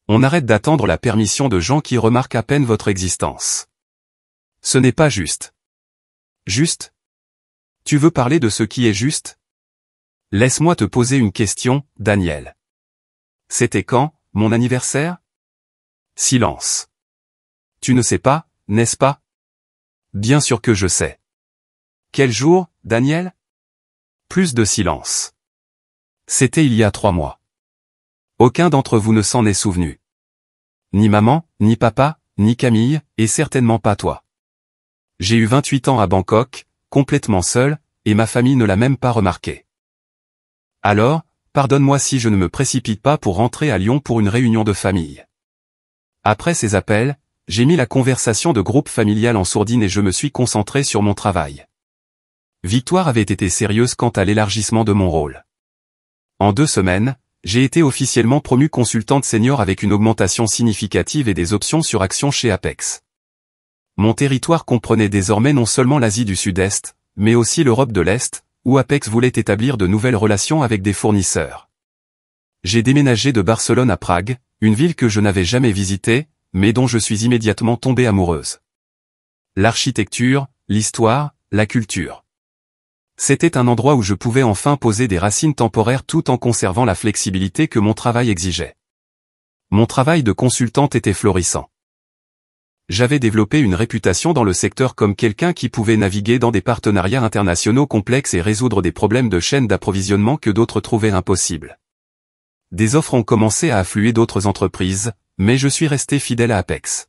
On arrête d'attendre la permission de gens qui remarquent à peine votre existence. Ce n'est pas juste. Juste? Tu veux parler de ce qui est juste? Laisse-moi te poser une question, Daniel. C'était quand, mon anniversaire? Silence. Tu ne sais pas, n'est-ce pas? Bien sûr que je sais. Quel jour, Daniel? Plus de silence. C'était il y a 3 mois. Aucun d'entre vous ne s'en est souvenu. Ni maman, ni papa, ni Camille, et certainement pas toi. J'ai eu 28 ans à Bangkok, complètement seul, et ma famille ne l'a même pas remarqué. Alors, pardonne-moi si je ne me précipite pas pour rentrer à Lyon pour une réunion de famille. Après ces appels, j'ai mis la conversation de groupe familial en sourdine et je me suis concentré sur mon travail. Victoire avait été sérieuse quant à l'élargissement de mon rôle. En 2 semaines, j'ai été officiellement promue consultante senior avec une augmentation significative et des options sur actions chez Apex. Mon territoire comprenait désormais non seulement l'Asie du Sud-Est, mais aussi l'Europe de l'Est, où Apex voulait établir de nouvelles relations avec des fournisseurs. J'ai déménagé de Barcelone à Prague, une ville que je n'avais jamais visitée, mais dont je suis immédiatement tombée amoureuse. L'architecture, l'histoire, la culture. C'était un endroit où je pouvais enfin poser des racines temporaires tout en conservant la flexibilité que mon travail exigeait. Mon travail de consultante était florissant. J'avais développé une réputation dans le secteur comme quelqu'un qui pouvait naviguer dans des partenariats internationaux complexes et résoudre des problèmes de chaîne d'approvisionnement que d'autres trouvaient impossibles. Des offres ont commencé à affluer d'autres entreprises, mais je suis resté fidèle à Apex.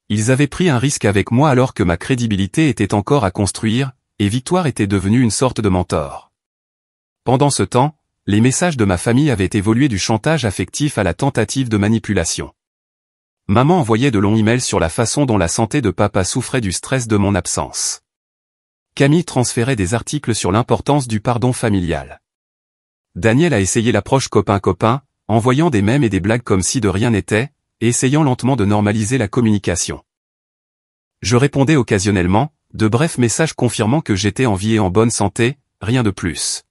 Ils avaient pris un risque avec moi alors que ma crédibilité était encore à construire, et Victoire était devenue une sorte de mentor. Pendant ce temps, les messages de ma famille avaient évolué du chantage affectif à la tentative de manipulation. Maman envoyait de longs emails sur la façon dont la santé de papa souffrait du stress de mon absence. Camille transférait des articles sur l'importance du pardon familial. Daniel a essayé l'approche copain-copain, envoyant des mèmes et des blagues comme si de rien n'était, et essayant lentement de normaliser la communication. Je répondais occasionnellement, de brefs messages confirmant que j'étais en vie et en bonne santé, rien de plus.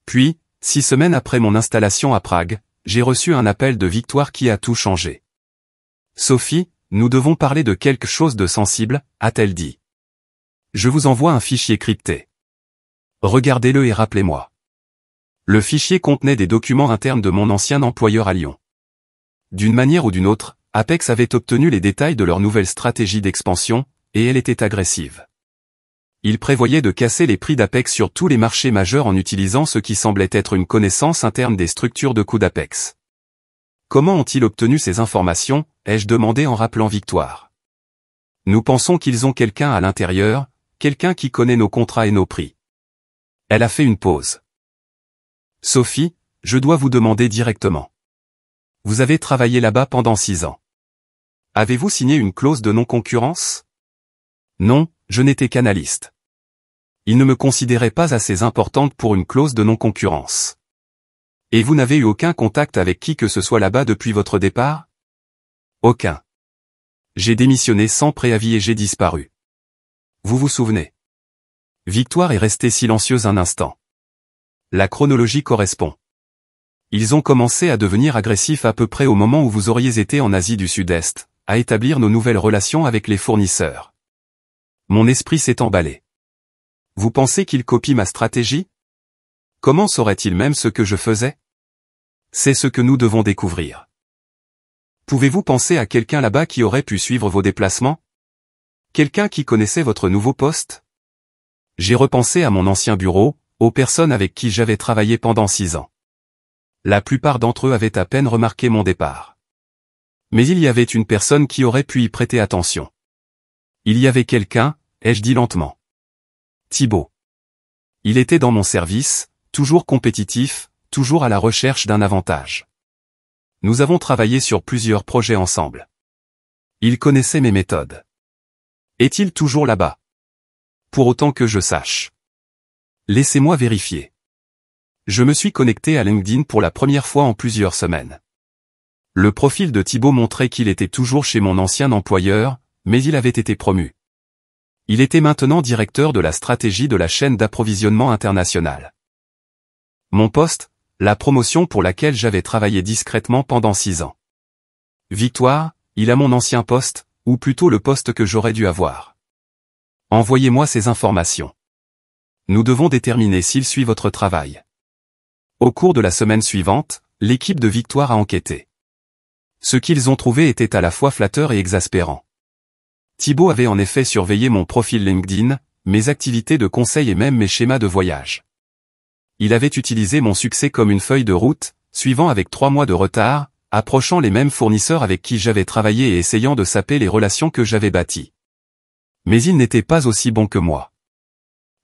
Puis, 6 semaines après mon installation à Prague, j'ai reçu un appel de Victoire qui a tout changé. « Sophie, nous devons parler de quelque chose de sensible », a-t-elle dit. « Je vous envoie un fichier crypté. Regardez-le et rappelez-moi. » Le fichier contenait des documents internes de mon ancien employeur à Lyon. D'une manière ou d'une autre, Apex avait obtenu les détails de leur nouvelle stratégie d'expansion, et elle était agressive. Ils prévoyaient de casser les prix d'Apex sur tous les marchés majeurs en utilisant ce qui semblait être une connaissance interne des structures de coûts d'Apex. Comment ont-ils obtenu ces informations, ai-je demandé en rappelant Victoire. Nous pensons qu'ils ont quelqu'un à l'intérieur, quelqu'un qui connaît nos contrats et nos prix. Elle a fait une pause. Sophie, je dois vous demander directement. Vous avez travaillé là-bas pendant 6 ans. Avez-vous signé une clause de non-concurrence? Non, je n'étais qu'analyste. Ils ne me considéraient pas assez importante pour une clause de non-concurrence. Et vous n'avez eu aucun contact avec qui que ce soit là-bas depuis votre départ? Aucun. J'ai démissionné sans préavis et j'ai disparu. Vous vous souvenez? Victoire est restée silencieuse un instant. La chronologie correspond. Ils ont commencé à devenir agressifs à peu près au moment où vous auriez été en Asie du Sud-Est, à établir nos nouvelles relations avec les fournisseurs. Mon esprit s'est emballé. Vous pensez qu'ils copient ma stratégie? Comment sauraient-ils même ce que je faisais? C'est ce que nous devons découvrir. Pouvez-vous penser à quelqu'un là-bas qui aurait pu suivre vos déplacements? Quelqu'un qui connaissait votre nouveau poste? J'ai repensé à mon ancien bureau, aux personnes avec qui j'avais travaillé pendant 6 ans. La plupart d'entre eux avaient à peine remarqué mon départ. Mais il y avait une personne qui aurait pu y prêter attention. Il y avait quelqu'un, ai-je dit lentement. Thibaut. Il était dans mon service, toujours compétitif, toujours à la recherche d'un avantage. Nous avons travaillé sur plusieurs projets ensemble. Il connaissait mes méthodes. Est-il toujours là-bas? Pour autant que je sache. Laissez-moi vérifier. Je me suis connecté à LinkedIn pour la première fois en plusieurs semaines. Le profil de Thibaut montrait qu'il était toujours chez mon ancien employeur, mais il avait été promu. Il était maintenant directeur de la stratégie de la chaîne d'approvisionnement internationale. Mon poste, la promotion pour laquelle j'avais travaillé discrètement pendant 6 ans. Victoire, il a mon ancien poste, ou plutôt le poste que j'aurais dû avoir. Envoyez-moi ces informations. Nous devons déterminer s'il suit votre travail. Au cours de la semaine suivante, l'équipe de Victoire a enquêté. Ce qu'ils ont trouvé était à la fois flatteur et exaspérant. Thibaut avait en effet surveillé mon profil LinkedIn, mes activités de conseil et même mes schémas de voyage. Il avait utilisé mon succès comme une feuille de route, suivant avec 3 mois de retard, approchant les mêmes fournisseurs avec qui j'avais travaillé et essayant de saper les relations que j'avais bâties. Mais il n'était pas aussi bon que moi.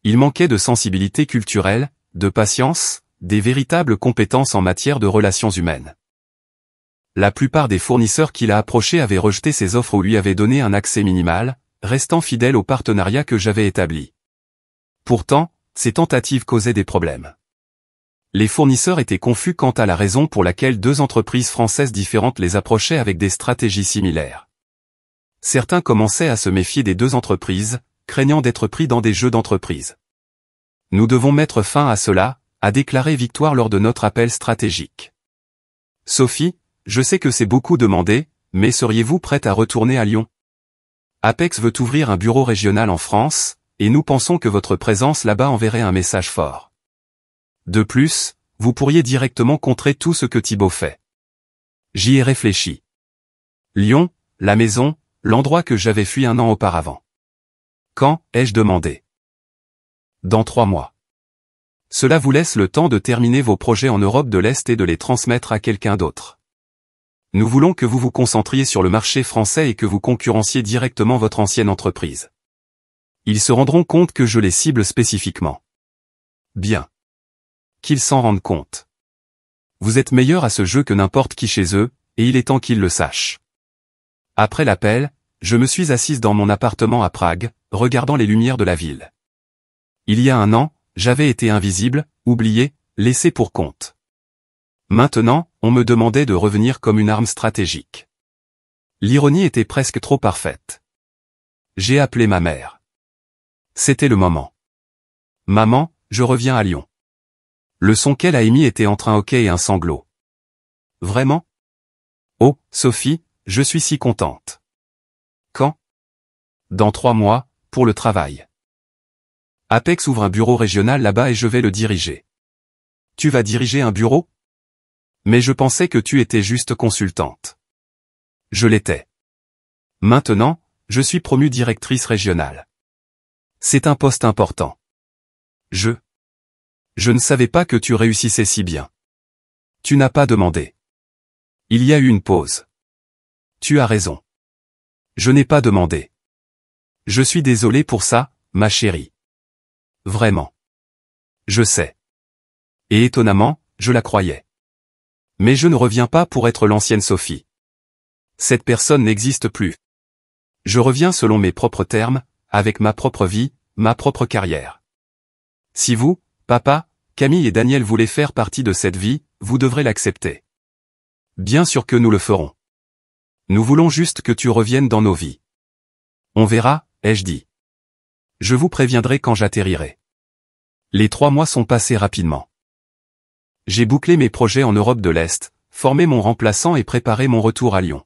Il manquait de sensibilité culturelle, de patience, des véritables compétences en matière de relations humaines. La plupart des fournisseurs qu'il a approchés avaient rejeté ses offres ou lui avaient donné un accès minimal, restant fidèle au partenariat que j'avais établi. Pourtant, ces tentatives causaient des problèmes. Les fournisseurs étaient confus quant à la raison pour laquelle 2 entreprises françaises différentes les approchaient avec des stratégies similaires. Certains commençaient à se méfier des 2 entreprises, craignant d'être pris dans des jeux d'entreprise. Nous devons mettre fin à cela, a déclaré Victoire lors de notre appel stratégique. Sophie, je sais que c'est beaucoup demandé, mais seriez-vous prête à retourner à Lyon? Apex veut ouvrir un bureau régional en France, et nous pensons que votre présence là-bas enverrait un message fort. De plus, vous pourriez directement contrer tout ce que Thibaut fait. J'y ai réfléchi. Lyon, la maison, l'endroit que j'avais fui 1 an auparavant. Quand, ai-je demandé? Dans 3 mois. Cela vous laisse le temps de terminer vos projets en Europe de l'Est et de les transmettre à quelqu'un d'autre. Nous voulons que vous vous concentriez sur le marché français et que vous concurrenciez directement votre ancienne entreprise. Ils se rendront compte que je les cible spécifiquement. Bien. Qu'ils s'en rendent compte. Vous êtes meilleur à ce jeu que n'importe qui chez eux, et il est temps qu'ils le sachent. Après l'appel, je me suis assise dans mon appartement à Prague, regardant les lumières de la ville. Il y a 1 an, j'avais été invisible, oublié, laissé pour compte. Maintenant, on me demandait de revenir comme une arme stratégique. L'ironie était presque trop parfaite. J'ai appelé ma mère. C'était le moment. Maman, je reviens à Lyon. Le son qu'elle a émis était entre un hoquet et un sanglot. Vraiment? Oh, Sophie, je suis si contente. Quand? Dans 3 mois, pour le travail. Apex ouvre un bureau régional là-bas et je vais le diriger. Tu vas diriger un bureau? Mais je pensais que tu étais juste consultante. Je l'étais. Maintenant, je suis promue directrice régionale. C'est un poste important. Je ne savais pas que tu réussissais si bien. Tu n'as pas demandé. Il y a eu une pause. Tu as raison. Je n'ai pas demandé. Je suis désolé pour ça, ma chérie. Vraiment. Je sais. Et étonnamment, je la croyais. Mais je ne reviens pas pour être l'ancienne Sophie. Cette personne n'existe plus. Je reviens selon mes propres termes, avec ma propre vie, ma propre carrière. Si vous, papa, Camille et Daniel voulaient faire partie de cette vie, vous devrez l'accepter. Bien sûr que nous le ferons. Nous voulons juste que tu reviennes dans nos vies. On verra, ai-je dit. Je vous préviendrai quand j'atterrirai. Les 3 mois sont passés rapidement. J'ai bouclé mes projets en Europe de l'Est, formé mon remplaçant et préparé mon retour à Lyon.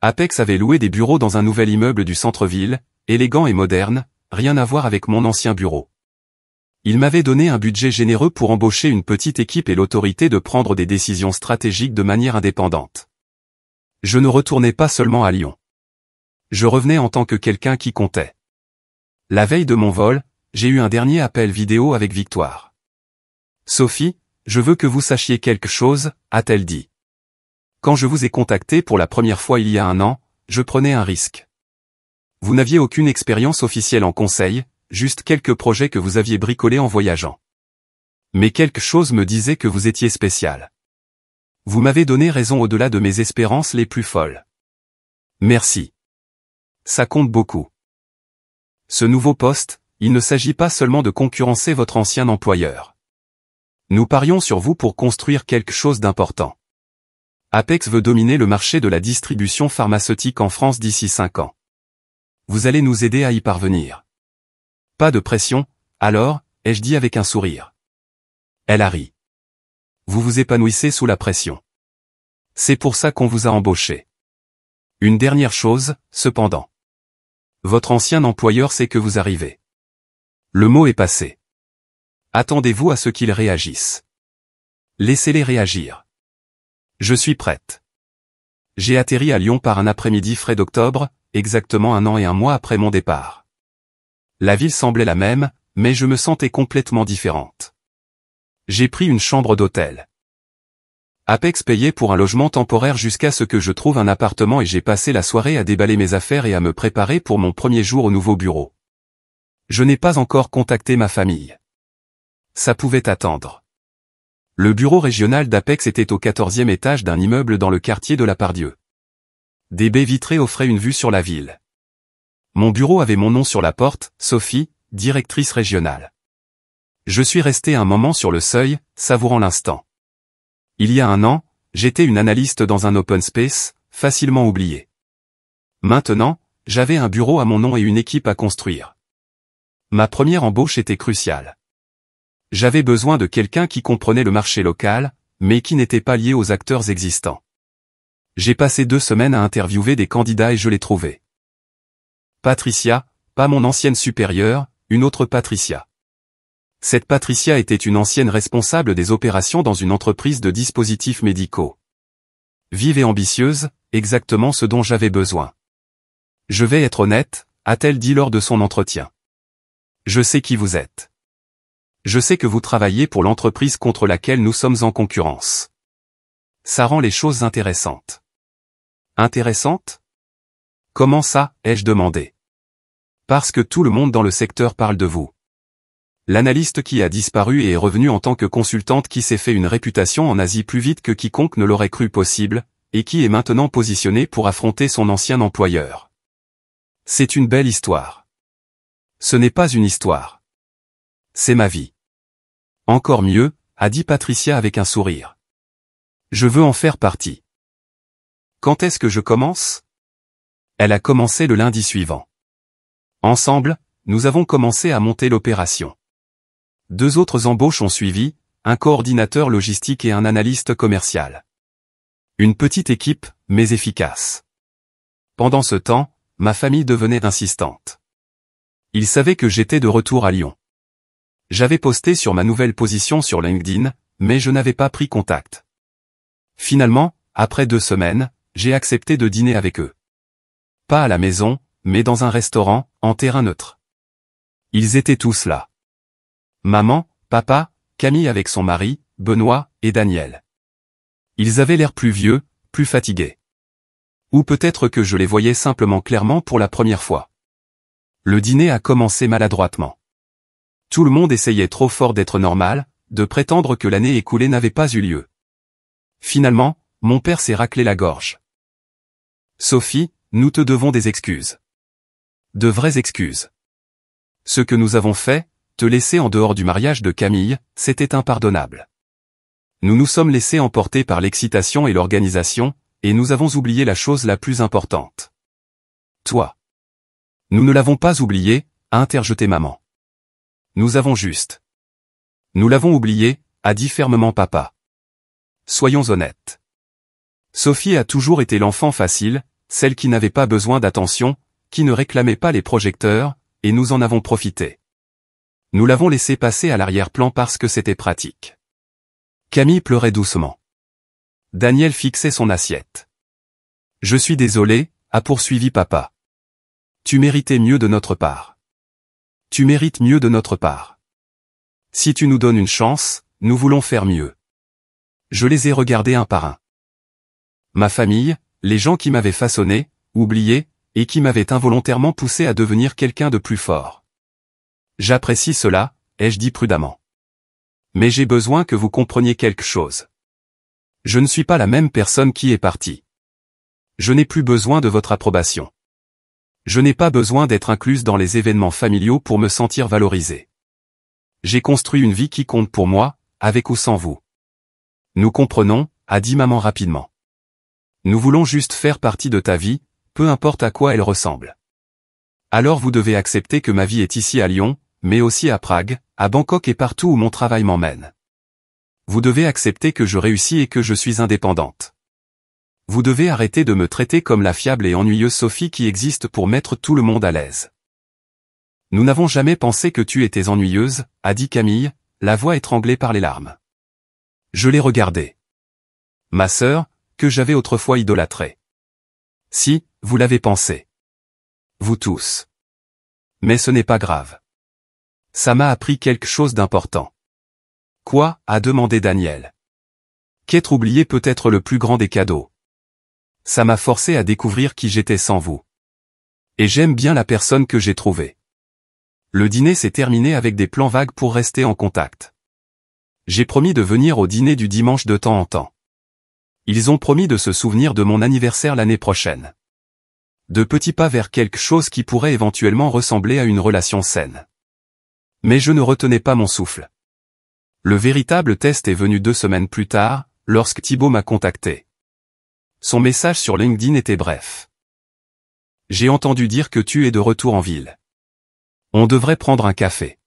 Apex avait loué des bureaux dans un nouvel immeuble du centre-ville, élégant et moderne, rien à voir avec mon ancien bureau. Il m'avait donné un budget généreux pour embaucher une petite équipe et l'autorité de prendre des décisions stratégiques de manière indépendante. Je ne retournais pas seulement à Lyon. Je revenais en tant que quelqu'un qui comptait. La veille de mon vol, j'ai eu un dernier appel vidéo avec Victoire. Sophie, je veux que vous sachiez quelque chose, a-t-elle dit. Quand je vous ai contacté pour la première fois il y a 1 an, je prenais un risque. Vous n'aviez aucune expérience officielle en conseil, juste quelques projets que vous aviez bricolés en voyageant. Mais quelque chose me disait que vous étiez spécial. Vous m'avez donné raison au-delà de mes espérances les plus folles. Merci. Ça compte beaucoup. Ce nouveau poste, il ne s'agit pas seulement de concurrencer votre ancien employeur. Nous parions sur vous pour construire quelque chose d'important. Apex veut dominer le marché de la distribution pharmaceutique en France d'ici 5 ans. Vous allez nous aider à y parvenir. Pas de pression, alors, ai-je dit avec un sourire. Elle a ri. Vous vous épanouissez sous la pression. C'est pour ça qu'on vous a embauché. Une dernière chose, cependant. Votre ancien employeur sait que vous arrivez. Le mot est passé. Attendez-vous à ce qu'ils réagissent. Laissez-les réagir. Je suis prête. J'ai atterri à Lyon par un après-midi frais d'octobre, exactement 1 an et 1 mois après mon départ. La ville semblait la même, mais je me sentais complètement différente. J'ai pris une chambre d'hôtel. Apex payait pour un logement temporaire jusqu'à ce que je trouve un appartement et j'ai passé la soirée à déballer mes affaires et à me préparer pour mon premier jour au nouveau bureau. Je n'ai pas encore contacté ma famille. Ça pouvait attendre. Le bureau régional d'Apex était au 14e étage d'un immeuble dans le quartier de la Pardieu. Des baies vitrées offraient une vue sur la ville. Mon bureau avait mon nom sur la porte, Sophie, directrice régionale. Je suis resté un moment sur le seuil, savourant l'instant. Il y a 1 an, j'étais une analyste dans un open space, facilement oublié. Maintenant, j'avais un bureau à mon nom et une équipe à construire. Ma première embauche était cruciale. J'avais besoin de quelqu'un qui comprenait le marché local, mais qui n'était pas lié aux acteurs existants. J'ai passé 2 semaines à interviewer des candidats et je l'ai trouvé. Patricia, pas mon ancienne supérieure, une autre Patricia. Cette Patricia était une ancienne responsable des opérations dans une entreprise de dispositifs médicaux. Vive et ambitieuse, exactement ce dont j'avais besoin. Je vais être honnête, a-t-elle dit lors de son entretien. Je sais qui vous êtes. Je sais que vous travaillez pour l'entreprise contre laquelle nous sommes en concurrence. Ça rend les choses intéressantes. Intéressantes? Comment ça, ai-je demandé. Parce que tout le monde dans le secteur parle de vous. L'analyste qui a disparu et est revenue en tant que consultante qui s'est fait une réputation en Asie plus vite que quiconque ne l'aurait cru possible, et qui est maintenant positionnée pour affronter son ancien employeur. C'est une belle histoire. Ce n'est pas une histoire. C'est ma vie. Encore mieux, a dit Patricia avec un sourire. Je veux en faire partie. Quand est-ce que je commence? Elle a commencé le lundi suivant. Ensemble, nous avons commencé à monter l'opération. 2 autres embauches ont suivi, un coordinateur logistique et un analyste commercial. Une petite équipe, mais efficace. Pendant ce temps, ma famille devenait insistante. Ils savaient que j'étais de retour à Lyon. J'avais posté sur ma nouvelle position sur LinkedIn, mais je n'avais pas pris contact. Finalement, après 2 semaines, j'ai accepté de dîner avec eux. Pas à la maison, mais dans un restaurant, en terrain neutre. Ils étaient tous là. Maman, papa, Camille avec son mari, Benoît, et Daniel. Ils avaient l'air plus vieux, plus fatigués. Ou peut-être que je les voyais simplement clairement pour la première fois. Le dîner a commencé maladroitement. Tout le monde essayait trop fort d'être normal, de prétendre que l'année écoulée n'avait pas eu lieu. Finalement, mon père s'est raclé la gorge. Sophie, nous te devons des excuses. De vraies excuses. Ce que nous avons fait, te laisser en dehors du mariage de Camille, c'était impardonnable. Nous nous sommes laissés emporter par l'excitation et l'organisation, et nous avons oublié la chose la plus importante. Toi. Nous ne l'avons pas oublié, a interjeté maman. Nous avons juste. Nous l'avons oublié, a dit fermement papa. Soyons honnêtes. Sophie a toujours été l'enfant facile, celle qui n'avait pas besoin d'attention, qui ne réclamait pas les projecteurs, et nous en avons profité. Nous l'avons laissé passer à l'arrière-plan parce que c'était pratique. Camille pleurait doucement. Daniel fixait son assiette. Je suis désolé, a poursuivi papa. Tu méritais mieux de notre part. Tu mérites mieux de notre part. Si tu nous donnes une chance, nous voulons faire mieux. Je les ai regardés un par un. Ma famille, les gens qui m'avaient façonné, oublié, et qui m'avaient involontairement poussé à devenir quelqu'un de plus fort. J'apprécie cela, ai-je dit prudemment. Mais j'ai besoin que vous compreniez quelque chose. Je ne suis pas la même personne qui est partie. Je n'ai plus besoin de votre approbation. Je n'ai pas besoin d'être incluse dans les événements familiaux pour me sentir valorisée. J'ai construit une vie qui compte pour moi, avec ou sans vous. Nous comprenons, a dit maman rapidement. Nous voulons juste faire partie de ta vie, peu importe à quoi elle ressemble. Alors vous devez accepter que ma vie est ici à Lyon, mais aussi à Prague, à Bangkok et partout où mon travail m'emmène. Vous devez accepter que je réussis et que je suis indépendante. Vous devez arrêter de me traiter comme la fiable et ennuyeuse Sophie qui existe pour mettre tout le monde à l'aise. Nous n'avons jamais pensé que tu étais ennuyeuse, a dit Camille, la voix étranglée par les larmes. Je l'ai regardée. Ma sœur, que j'avais autrefois idolâtrée. Si, vous l'avez pensé. Vous tous. Mais ce n'est pas grave. Ça m'a appris quelque chose d'important. Quoi, a demandé Daniel. Qu'être oublié peut être le plus grand des cadeaux. Ça m'a forcé à découvrir qui j'étais sans vous. Et j'aime bien la personne que j'ai trouvée. Le dîner s'est terminé avec des plans vagues pour rester en contact. J'ai promis de venir au dîner du dimanche de temps en temps. Ils ont promis de se souvenir de mon anniversaire l'année prochaine. De petits pas vers quelque chose qui pourrait éventuellement ressembler à une relation saine. Mais je ne retenais pas mon souffle. Le véritable test est venu 2 semaines plus tard, lorsque Thibaut m'a contacté. Son message sur LinkedIn était bref. J'ai entendu dire que tu es de retour en ville. On devrait prendre un café.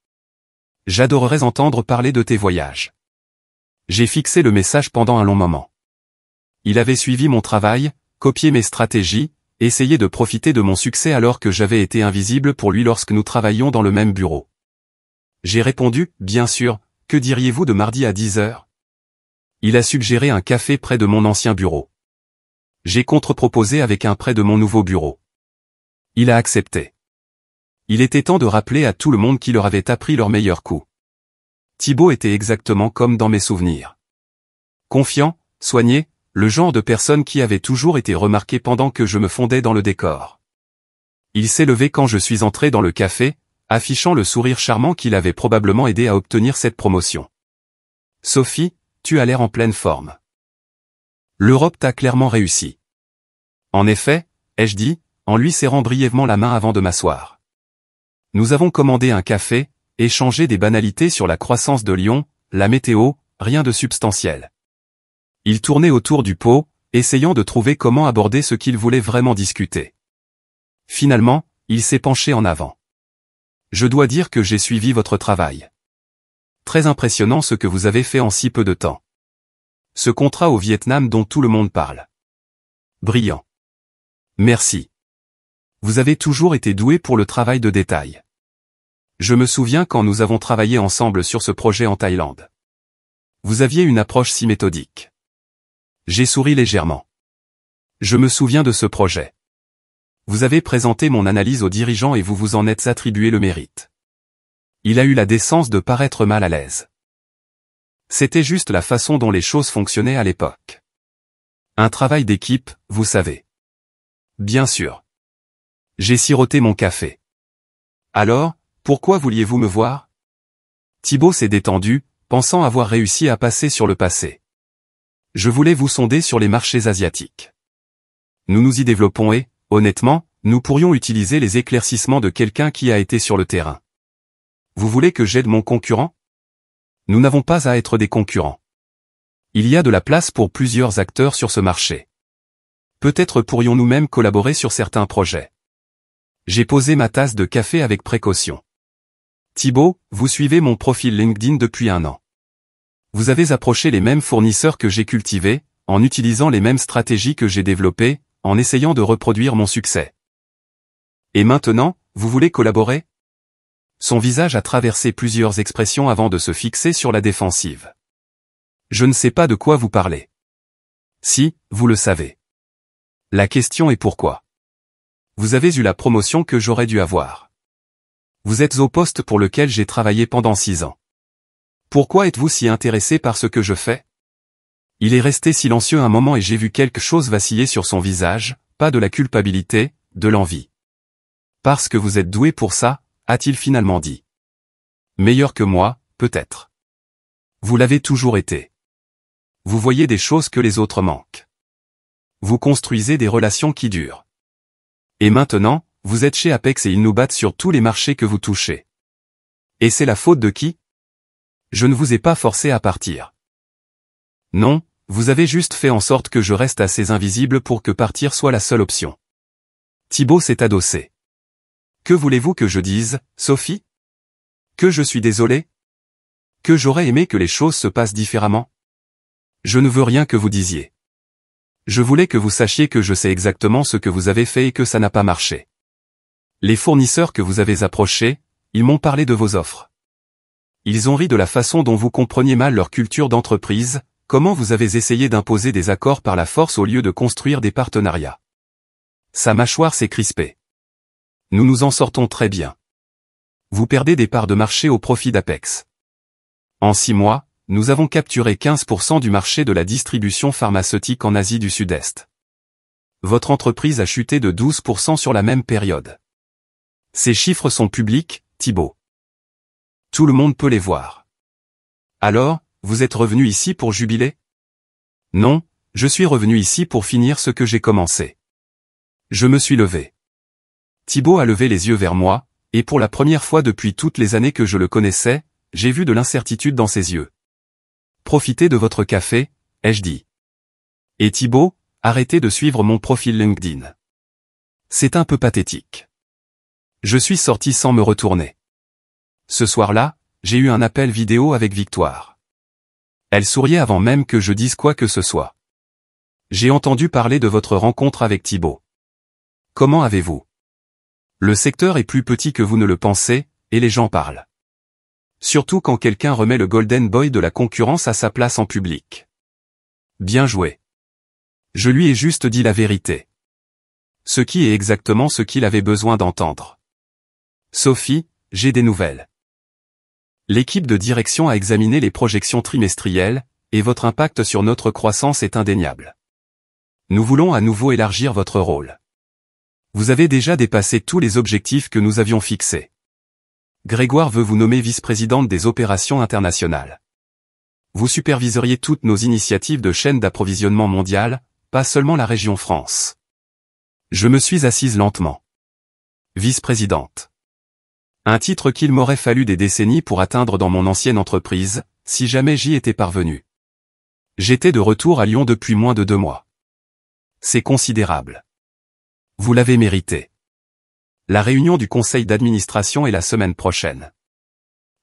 J'adorerais entendre parler de tes voyages. J'ai fixé le message pendant un long moment. Il avait suivi mon travail, copié mes stratégies, essayé de profiter de mon succès alors que j'avais été invisible pour lui lorsque nous travaillions dans le même bureau. J'ai répondu, bien sûr, que diriez-vous de mardi à 10 heures? Il a suggéré un café près de mon ancien bureau. J'ai contre-proposé avec un près de mon nouveau bureau. Il a accepté. Il était temps de rappeler à tout le monde qui leur avait appris leur meilleur coup. Thibaut était exactement comme dans mes souvenirs. Confiant, soigné, le genre de personne qui avait toujours été remarqué pendant que je me fondais dans le décor. Il s'est levé quand je suis entré dans le café, affichant le sourire charmant qui l'avait probablement aidé à obtenir cette promotion. Sophie, tu as l'air en pleine forme. L'Europe t'a clairement réussi. En effet, ai-je dit, en lui serrant brièvement la main avant de m'asseoir. Nous avons commandé un café, échangé des banalités sur la croissance de Lyon, la météo, rien de substantiel. Il tournait autour du pot, essayant de trouver comment aborder ce qu'il voulait vraiment discuter. Finalement, il s'est penché en avant. Je dois dire que j'ai suivi votre travail. Très impressionnant ce que vous avez fait en si peu de temps. Ce contrat au Vietnam dont tout le monde parle. Brillant. Merci. Vous avez toujours été doué pour le travail de détail. Je me souviens quand nous avons travaillé ensemble sur ce projet en Thaïlande. Vous aviez une approche si méthodique. J'ai souri légèrement. Je me souviens de ce projet. Vous avez présenté mon analyse aux dirigeants et vous vous en êtes attribué le mérite. Il a eu la décence de paraître mal à l'aise. C'était juste la façon dont les choses fonctionnaient à l'époque. Un travail d'équipe, vous savez. Bien sûr. J'ai siroté mon café. Alors, pourquoi vouliez-vous me voir? Thibaut s'est détendu, pensant avoir réussi à passer sur le passé. Je voulais vous sonder sur les marchés asiatiques. Nous nous y développons et, honnêtement, nous pourrions utiliser les éclaircissements de quelqu'un qui a été sur le terrain. Vous voulez que j'aide mon concurrent? Nous n'avons pas à être des concurrents. Il y a de la place pour plusieurs acteurs sur ce marché. Peut-être pourrions-nous même collaborer sur certains projets. J'ai posé ma tasse de café avec précaution. Thibaut, vous suivez mon profil LinkedIn depuis 1 an. Vous avez approché les mêmes fournisseurs que j'ai cultivés, en utilisant les mêmes stratégies que j'ai développées, en essayant de reproduire mon succès. Et maintenant, vous voulez collaborer? Son visage a traversé plusieurs expressions avant de se fixer sur la défensive. Je ne sais pas de quoi vous parlez. Si, vous le savez. La question est pourquoi. Vous avez eu la promotion que j'aurais dû avoir. Vous êtes au poste pour lequel j'ai travaillé pendant 6 ans. Pourquoi êtes-vous si intéressé par ce que je fais? Il est resté silencieux un moment et j'ai vu quelque chose vaciller sur son visage, pas de la culpabilité, de l'envie. Parce que vous êtes doué pour ça, a-t-il finalement dit. Meilleur que moi, peut-être. Vous l'avez toujours été. Vous voyez des choses que les autres manquent. Vous construisez des relations qui durent. Et maintenant, vous êtes chez Apex et ils nous battent sur tous les marchés que vous touchez. Et c'est la faute de qui? Je ne vous ai pas forcé à partir. Non, vous avez juste fait en sorte que je reste assez invisible pour que partir soit la seule option. Thibaut s'est adossé. Que voulez-vous que je dise, Sophie? Que je suis désolé? Que j'aurais aimé que les choses se passent différemment? Je ne veux rien que vous disiez. Je voulais que vous sachiez que je sais exactement ce que vous avez fait et que ça n'a pas marché. Les fournisseurs que vous avez approchés, ils m'ont parlé de vos offres. Ils ont ri de la façon dont vous compreniez mal leur culture d'entreprise, comment vous avez essayé d'imposer des accords par la force au lieu de construire des partenariats. Sa mâchoire s'est crispée. Nous nous en sortons très bien. Vous perdez des parts de marché au profit d'Apex. En 6 mois, nous avons capturé 15% du marché de la distribution pharmaceutique en Asie du Sud-Est. Votre entreprise a chuté de 12% sur la même période. Ces chiffres sont publics, Thibaut. Tout le monde peut les voir. Alors, vous êtes revenu ici pour jubiler? Non, je suis revenu ici pour finir ce que j'ai commencé. Je me suis levé. Thibaut a levé les yeux vers moi, et pour la première fois depuis toutes les années que je le connaissais, j'ai vu de l'incertitude dans ses yeux. Profitez de votre café, ai-je dit. Et Thibaut, arrêtez de suivre mon profil LinkedIn. C'est un peu pathétique. Je suis sorti sans me retourner. Ce soir-là, j'ai eu un appel vidéo avec Victoire. Elle souriait avant même que je dise quoi que ce soit. J'ai entendu parler de votre rencontre avec Thibaut. Comment avez-vous? Le secteur est plus petit que vous ne le pensez, et les gens parlent. Surtout quand quelqu'un remet le Golden Boy de la concurrence à sa place en public. Bien joué. Je lui ai juste dit la vérité. Ce qui est exactement ce qu'il avait besoin d'entendre. Sophie, j'ai des nouvelles. L'équipe de direction a examiné les projections trimestrielles, et votre impact sur notre croissance est indéniable. Nous voulons à nouveau élargir votre rôle. Vous avez déjà dépassé tous les objectifs que nous avions fixés. Grégoire veut vous nommer vice-présidente des opérations internationales. Vous superviseriez toutes nos initiatives de chaîne d'approvisionnement mondiale, pas seulement la région France. Je me suis assise lentement. Vice-présidente. Un titre qu'il m'aurait fallu des décennies pour atteindre dans mon ancienne entreprise, si jamais j'y étais parvenu. J'étais de retour à Lyon depuis moins de 2 mois. C'est considérable. Vous l'avez mérité. La réunion du conseil d'administration est la semaine prochaine.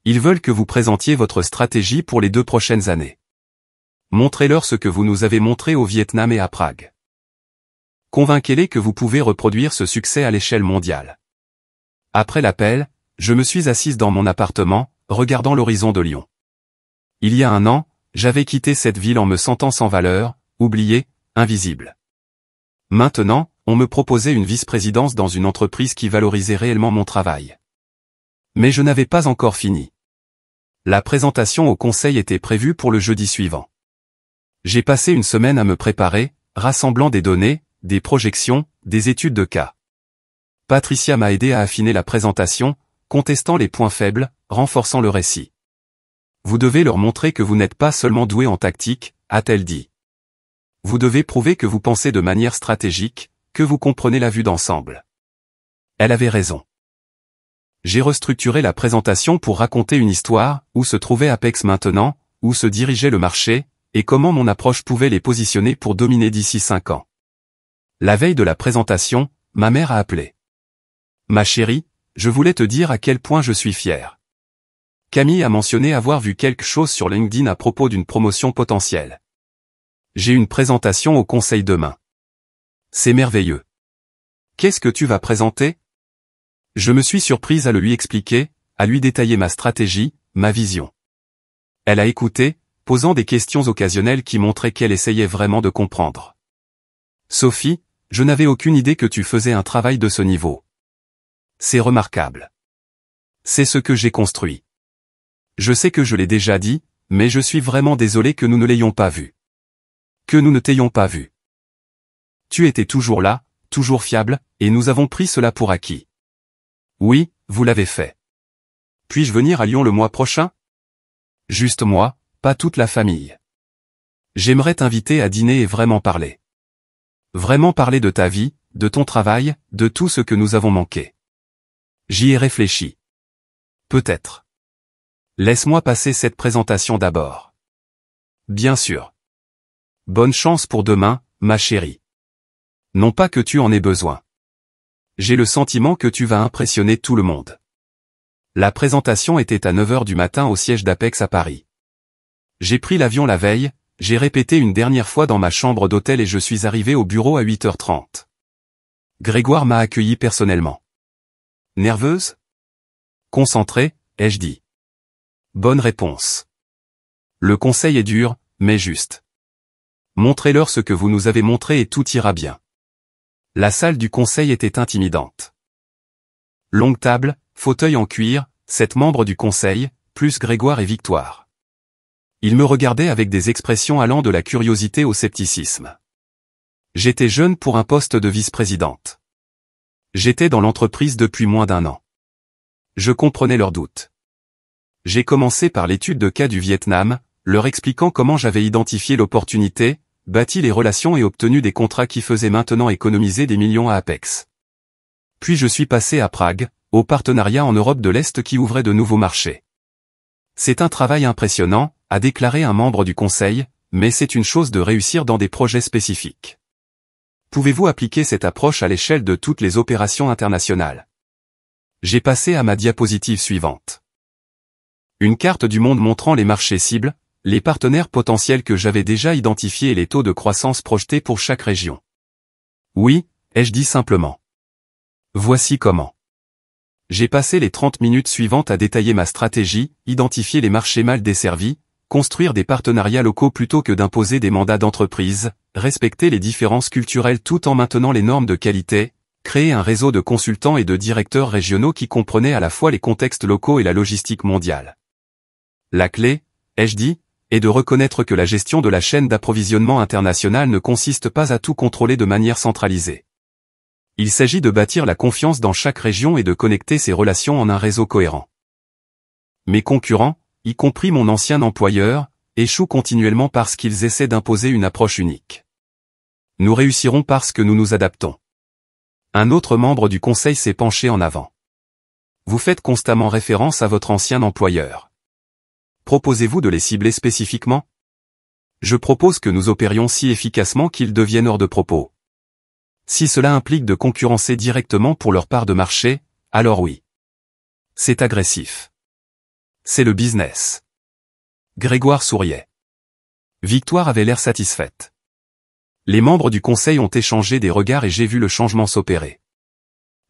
Ils veulent que vous présentiez votre stratégie pour les 2 prochaines années. Montrez-leur ce que vous nous avez montré au Vietnam et à Prague. Convainquez-les que vous pouvez reproduire ce succès à l'échelle mondiale. Après l'appel, je me suis assise dans mon appartement, regardant l'horizon de Lyon. Il y a 1 an, j'avais quitté cette ville en me sentant sans valeur, oublié, invisible. Maintenant, on me proposait une vice-présidence dans une entreprise qui valorisait réellement mon travail. Mais je n'avais pas encore fini. La présentation au conseil était prévue pour le jeudi suivant. J'ai passé une semaine à me préparer, rassemblant des données, des projections, des études de cas. Patricia m'a aidé à affiner la présentation, contestant les points faibles, renforçant le récit. Vous devez leur montrer que vous n'êtes pas seulement doué en tactique, a-t-elle dit. Vous devez prouver que vous pensez de manière stratégique, que vous comprenez la vue d'ensemble. Elle avait raison. J'ai restructuré la présentation pour raconter une histoire, où se trouvait Apex maintenant, où se dirigeait le marché, et comment mon approche pouvait les positionner pour dominer d'ici 5 ans. La veille de la présentation, ma mère a appelé. Ma chérie, je voulais te dire à quel point je suis fier. Camille a mentionné avoir vu quelque chose sur LinkedIn à propos d'une promotion potentielle. J'ai une présentation au conseil demain. C'est merveilleux. Qu'est-ce que tu vas présenter? Je me suis surprise à le lui expliquer, à lui détailler ma stratégie, ma vision. Elle a écouté, posant des questions occasionnelles qui montraient qu'elle essayait vraiment de comprendre. Sophie, je n'avais aucune idée que tu faisais un travail de ce niveau. C'est remarquable. C'est ce que j'ai construit. Je sais que je l'ai déjà dit, mais je suis vraiment désolé que nous ne l'ayons pas vu. Que nous ne t'ayons pas vu. Tu étais toujours là, toujours fiable, et nous avons pris cela pour acquis. Oui, vous l'avez fait. Puis-je venir à Lyon le mois prochain? Juste moi, pas toute la famille. J'aimerais t'inviter à dîner et vraiment parler. Vraiment parler de ta vie, de ton travail, de tout ce que nous avons manqué. J'y ai réfléchi. Peut-être. Laisse-moi passer cette présentation d'abord. Bien sûr. Bonne chance pour demain, ma chérie. Non pas que tu en aies besoin. J'ai le sentiment que tu vas impressionner tout le monde. La présentation était à 9 h du matin au siège d'Apex à Paris. J'ai pris l'avion la veille, j'ai répété une dernière fois dans ma chambre d'hôtel et je suis arrivé au bureau à 8 h 30. Grégoire m'a accueilli personnellement. Nerveuse? Concentrée, ai-je dit. Bonne réponse. Le conseil est dur, mais juste. Montrez-leur ce que vous nous avez montré et tout ira bien. La salle du conseil était intimidante. Longue table, fauteuil en cuir, 7 membres du conseil, plus Grégoire et Victoire. Ils me regardaient avec des expressions allant de la curiosité au scepticisme. J'étais jeune pour un poste de vice-présidente. J'étais dans l'entreprise depuis moins d'1 an. Je comprenais leurs doutes. J'ai commencé par l'étude de cas du Vietnam, leur expliquant comment j'avais identifié l'opportunité, bâti les relations et obtenu des contrats qui faisaient maintenant économiser des millions à Apex. Puis je suis passé à Prague, au partenariat en Europe de l'Est qui ouvrait de nouveaux marchés. C'est un travail impressionnant, a déclaré un membre du conseil, mais c'est une chose de réussir dans des projets spécifiques. Pouvez-vous appliquer cette approche à l'échelle de toutes les opérations internationales? J'ai passé à ma diapositive suivante. Une carte du monde montrant les marchés cibles, les partenaires potentiels que j'avais déjà identifiés et les taux de croissance projetés pour chaque région. Oui, ai-je dit simplement. Voici comment. J'ai passé les 30 minutes suivantes à détailler ma stratégie, identifier les marchés mal desservis, construire des partenariats locaux plutôt que d'imposer des mandats d'entreprise, respecter les différences culturelles tout en maintenant les normes de qualité, créer un réseau de consultants et de directeurs régionaux qui comprenaient à la fois les contextes locaux et la logistique mondiale. La clé, ai-je dit, est de reconnaître que la gestion de la chaîne d'approvisionnement internationale ne consiste pas à tout contrôler de manière centralisée. Il s'agit de bâtir la confiance dans chaque région et de connecter ces relations en un réseau cohérent. Mes concurrents, y compris mon ancien employeur, échouent continuellement parce qu'ils essaient d'imposer une approche unique. Nous réussirons parce que nous nous adaptons. Un autre membre du conseil s'est penché en avant. Vous faites constamment référence à votre ancien employeur. Proposez-vous de les cibler spécifiquement? Je propose que nous opérions si efficacement qu'ils deviennent hors de propos. Si cela implique de concurrencer directement pour leur part de marché, alors oui. C'est agressif. C'est le business. Grégoire souriait. Victoire avait l'air satisfaite. Les membres du conseil ont échangé des regards et j'ai vu le changement s'opérer.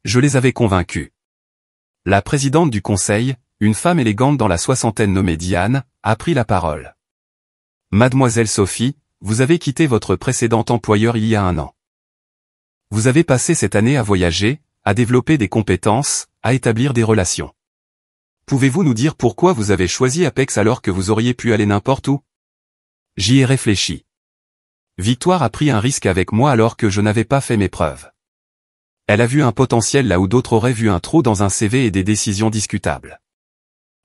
Je les avais convaincus. La présidente du conseil, une femme élégante dans la soixantaine nommée Diane, a pris la parole. Mademoiselle Sophie, vous avez quitté votre précédent employeur il y a 1 an. Vous avez passé cette année à voyager, à développer des compétences, à établir des relations. Pouvez-vous nous dire pourquoi vous avez choisi Apex alors que vous auriez pu aller n'importe où? J'y ai réfléchi. Victoire a pris un risque avec moi alors que je n'avais pas fait mes preuves. Elle a vu un potentiel là où d'autres auraient vu un trou dans un CV et des décisions discutables.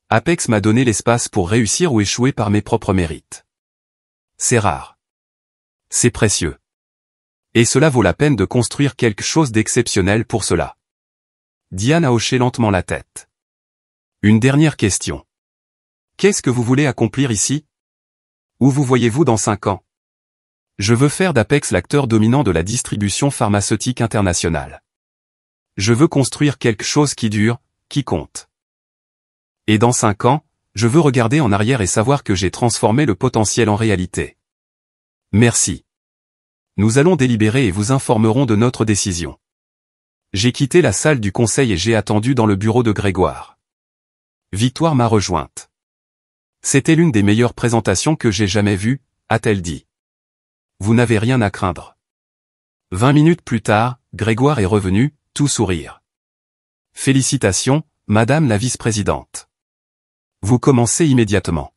Apex m'a donné l'espace pour réussir ou échouer par mes propres mérites. C'est rare. C'est précieux. Et cela vaut la peine de construire quelque chose d'exceptionnel pour cela. Diane a hoché lentement la tête. Une dernière question. Qu'est-ce que vous voulez accomplir ici? Où vous voyez-vous dans 5 ans? Je veux faire d'Apex l'acteur dominant de la distribution pharmaceutique internationale. Je veux construire quelque chose qui dure, qui compte. Et dans 5 ans, je veux regarder en arrière et savoir que j'ai transformé le potentiel en réalité. Merci. Nous allons délibérer et vous informerons de notre décision. J'ai quitté la salle du conseil et j'ai attendu dans le bureau de Grégoire. Victoire m'a rejointe. C'était l'une des meilleures présentations que j'ai jamais vues, a-t-elle dit. Vous n'avez rien à craindre. 20 minutes plus tard, Grégoire est revenu, tout sourire. Félicitations, Madame la vice-présidente. Vous commencez immédiatement.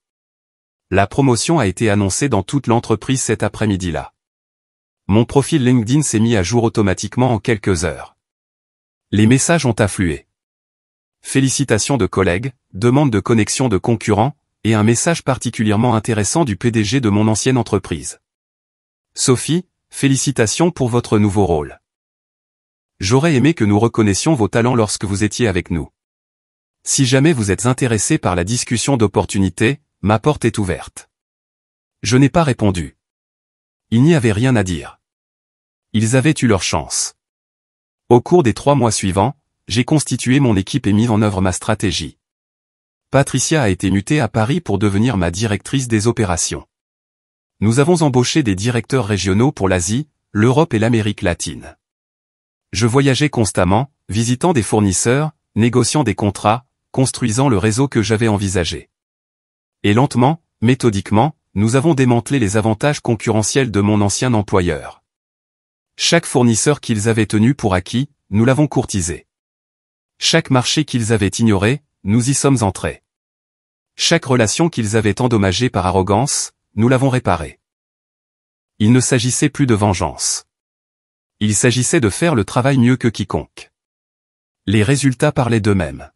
La promotion a été annoncée dans toute l'entreprise cet après-midi-là. Mon profil LinkedIn s'est mis à jour automatiquement en quelques heures. Les messages ont afflué. Félicitations de collègues, demande de connexion de concurrents, et un message particulièrement intéressant du PDG de mon ancienne entreprise. Sophie, félicitations pour votre nouveau rôle. J'aurais aimé que nous reconnaissions vos talents lorsque vous étiez avec nous. Si jamais vous êtes intéressé par la discussion d'opportunités, ma porte est ouverte. Je n'ai pas répondu. Il n'y avait rien à dire. Ils avaient eu leur chance. Au cours des 3 mois suivants, j'ai constitué mon équipe et mis en œuvre ma stratégie. Patricia a été mutée à Paris pour devenir ma directrice des opérations. Nous avons embauché des directeurs régionaux pour l'Asie, l'Europe et l'Amérique latine. Je voyageais constamment, visitant des fournisseurs, négociant des contrats, construisant le réseau que j'avais envisagé. Et lentement, méthodiquement, nous avons démantelé les avantages concurrentiels de mon ancien employeur. Chaque fournisseur qu'ils avaient tenu pour acquis, nous l'avons courtisé. Chaque marché qu'ils avaient ignoré, nous y sommes entrés. Chaque relation qu'ils avaient endommagée par arrogance, nous l'avons réparée. Il ne s'agissait plus de vengeance. Il s'agissait de faire le travail mieux que quiconque. Les résultats parlaient d'eux-mêmes.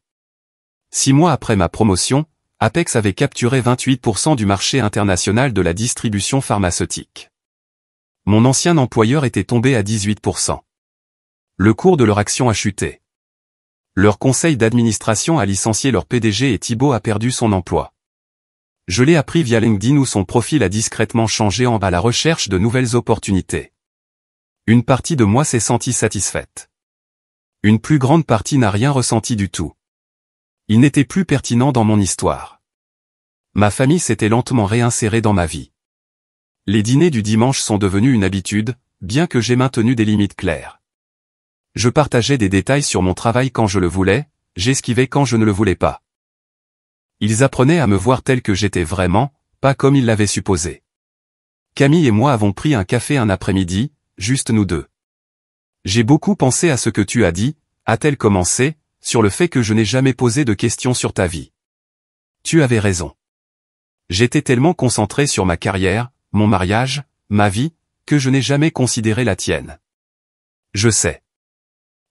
6 mois après ma promotion, Apex avait capturé 28% du marché international de la distribution pharmaceutique. Mon ancien employeur était tombé à 18%. Le cours de leur action a chuté. Leur conseil d'administration a licencié leur PDG et Thibault a perdu son emploi. Je l'ai appris via LinkedIn où son profil a discrètement changé à la recherche de nouvelles opportunités. Une partie de moi s'est sentie satisfaite. Une plus grande partie n'a rien ressenti du tout. Il n'était plus pertinent dans mon histoire. Ma famille s'était lentement réinsérée dans ma vie. Les dîners du dimanche sont devenus une habitude, bien que j'ai maintenu des limites claires. Je partageais des détails sur mon travail quand je le voulais, j'esquivais quand je ne le voulais pas. Ils apprenaient à me voir tel que j'étais vraiment, pas comme ils l'avaient supposé. Camille et moi avons pris un café un après-midi, juste nous deux. J'ai beaucoup pensé à ce que tu as dit, a-t-elle commencé, sur le fait que je n'ai jamais posé de questions sur ta vie. Tu avais raison. J'étais tellement concentré sur ma carrière, mon mariage, ma vie, que je n'ai jamais considéré la tienne. Je sais.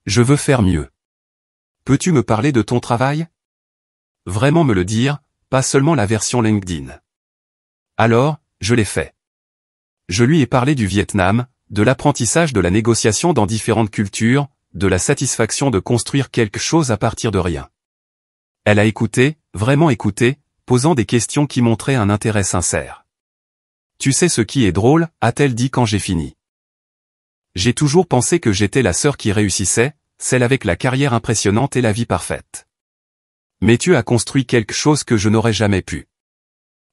Je veux faire mieux. Peux-tu me parler de ton travail? Vraiment me le dire, pas seulement la version LinkedIn. Alors, je l'ai fait. Je lui ai parlé du Vietnam, de l'apprentissage de la négociation dans différentes cultures, de la satisfaction de construire quelque chose à partir de rien. Elle a écouté, vraiment écouté, posant des questions qui montraient un intérêt sincère. Tu sais ce qui est drôle, a-t-elle dit quand j'ai fini. J'ai toujours pensé que j'étais la sœur qui réussissait, celle avec la carrière impressionnante et la vie parfaite. Mais tu as construit quelque chose que je n'aurais jamais pu.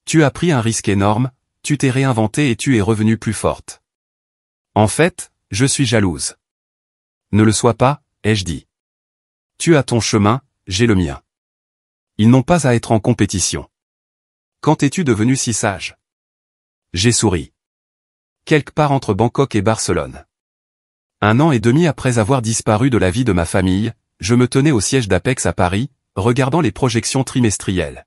Tu as pris un risque énorme, tu t'es réinventée et tu es revenue plus forte. En fait, je suis jalouse. Ne le sois pas, ai-je dit. Tu as ton chemin, j'ai le mien. Ils n'ont pas à être en compétition. Quand es-tu devenu si sage? J'ai souri. Quelque part entre Bangkok et Barcelone. 1 an et demi après avoir disparu de la vie de ma famille, je me tenais au siège d'Apex à Paris, regardant les projections trimestrielles.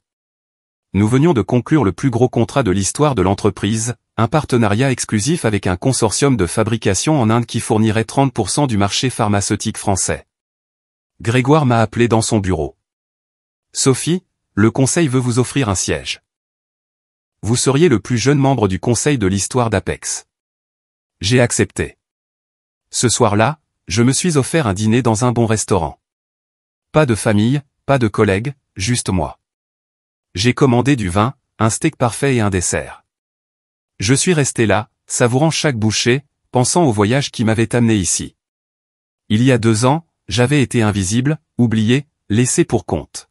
Nous venions de conclure le plus gros contrat de l'histoire de l'entreprise, un partenariat exclusif avec un consortium de fabrication en Inde qui fournirait 30% du marché pharmaceutique français. Grégoire m'a appelé dans son bureau. Sophie, le conseil veut vous offrir un siège. Vous seriez le plus jeune membre du conseil de l'histoire d'Apex. J'ai accepté. Ce soir-là, je me suis offert un dîner dans un bon restaurant. Pas de famille, pas de collègues, juste moi. J'ai commandé du vin, un steak parfait et un dessert. Je suis resté là, savourant chaque bouchée, pensant au voyage qui m'avait amené ici. Il y a 2 ans, j'avais été invisible, oublié, laissé pour compte.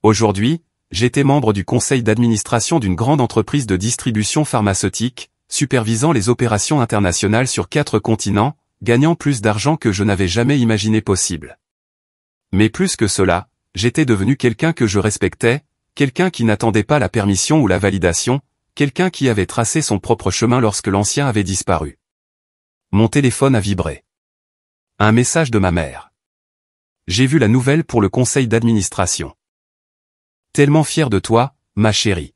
Aujourd'hui, j'étais membre du conseil d'administration d'une grande entreprise de distribution pharmaceutique, supervisant les opérations internationales sur 4 continents, gagnant plus d'argent que je n'avais jamais imaginé possible. Mais plus que cela, j'étais devenu quelqu'un que je respectais, quelqu'un qui n'attendait pas la permission ou la validation, quelqu'un qui avait tracé son propre chemin lorsque l'ancien avait disparu. Mon téléphone a vibré. Un message de ma mère. J'ai vu la nouvelle pour le conseil d'administration. Tellement fier de toi, ma chérie.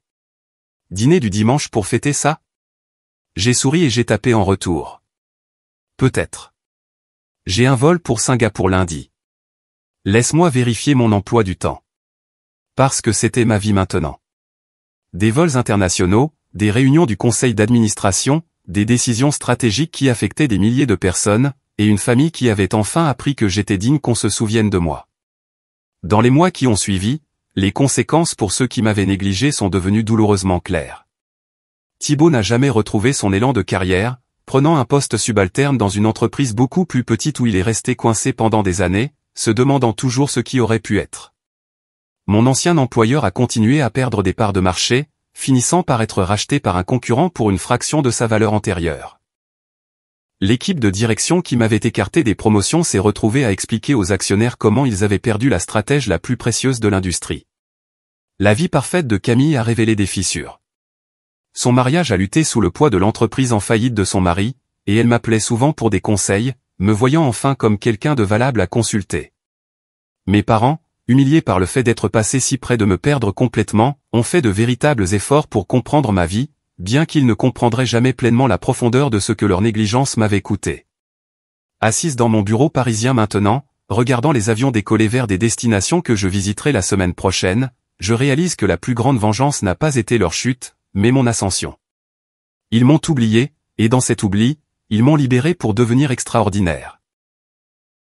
Dîner du dimanche pour fêter ça? J'ai souri et j'ai tapé en retour. Peut-être. J'ai un vol pour Singapour lundi. Laisse-moi vérifier mon emploi du temps. Parce que c'était ma vie maintenant. Des vols internationaux, des réunions du conseil d'administration, des décisions stratégiques qui affectaient des milliers de personnes, et une famille qui avait enfin appris que j'étais digne qu'on se souvienne de moi. Dans les mois qui ont suivi, les conséquences pour ceux qui m'avaient négligé sont devenues douloureusement claires. Thibaut n'a jamais retrouvé son élan de carrière, prenant un poste subalterne dans une entreprise beaucoup plus petite où il est resté coincé pendant des années, se demandant toujours ce qui aurait pu être. Mon ancien employeur a continué à perdre des parts de marché, finissant par être racheté par un concurrent pour une fraction de sa valeur antérieure. L'équipe de direction qui m'avait écarté des promotions s'est retrouvée à expliquer aux actionnaires comment ils avaient perdu la stratège la plus précieuse de l'industrie. La vie parfaite de Camille a révélé des fissures. Son mariage a lutté sous le poids de l'entreprise en faillite de son mari, et elle m'appelait souvent pour des conseils, me voyant enfin comme quelqu'un de valable à consulter. Mes parents, humiliés par le fait d'être passés si près de me perdre complètement, ont fait de véritables efforts pour comprendre ma vie, bien qu'ils ne comprendraient jamais pleinement la profondeur de ce que leur négligence m'avait coûté. Assise dans mon bureau parisien maintenant, regardant les avions décoller vers des destinations que je visiterai la semaine prochaine, je réalise que la plus grande vengeance n'a pas été leur chute, mais mon ascension. Ils m'ont oublié, et dans cet oubli, ils m'ont libéré pour devenir extraordinaire.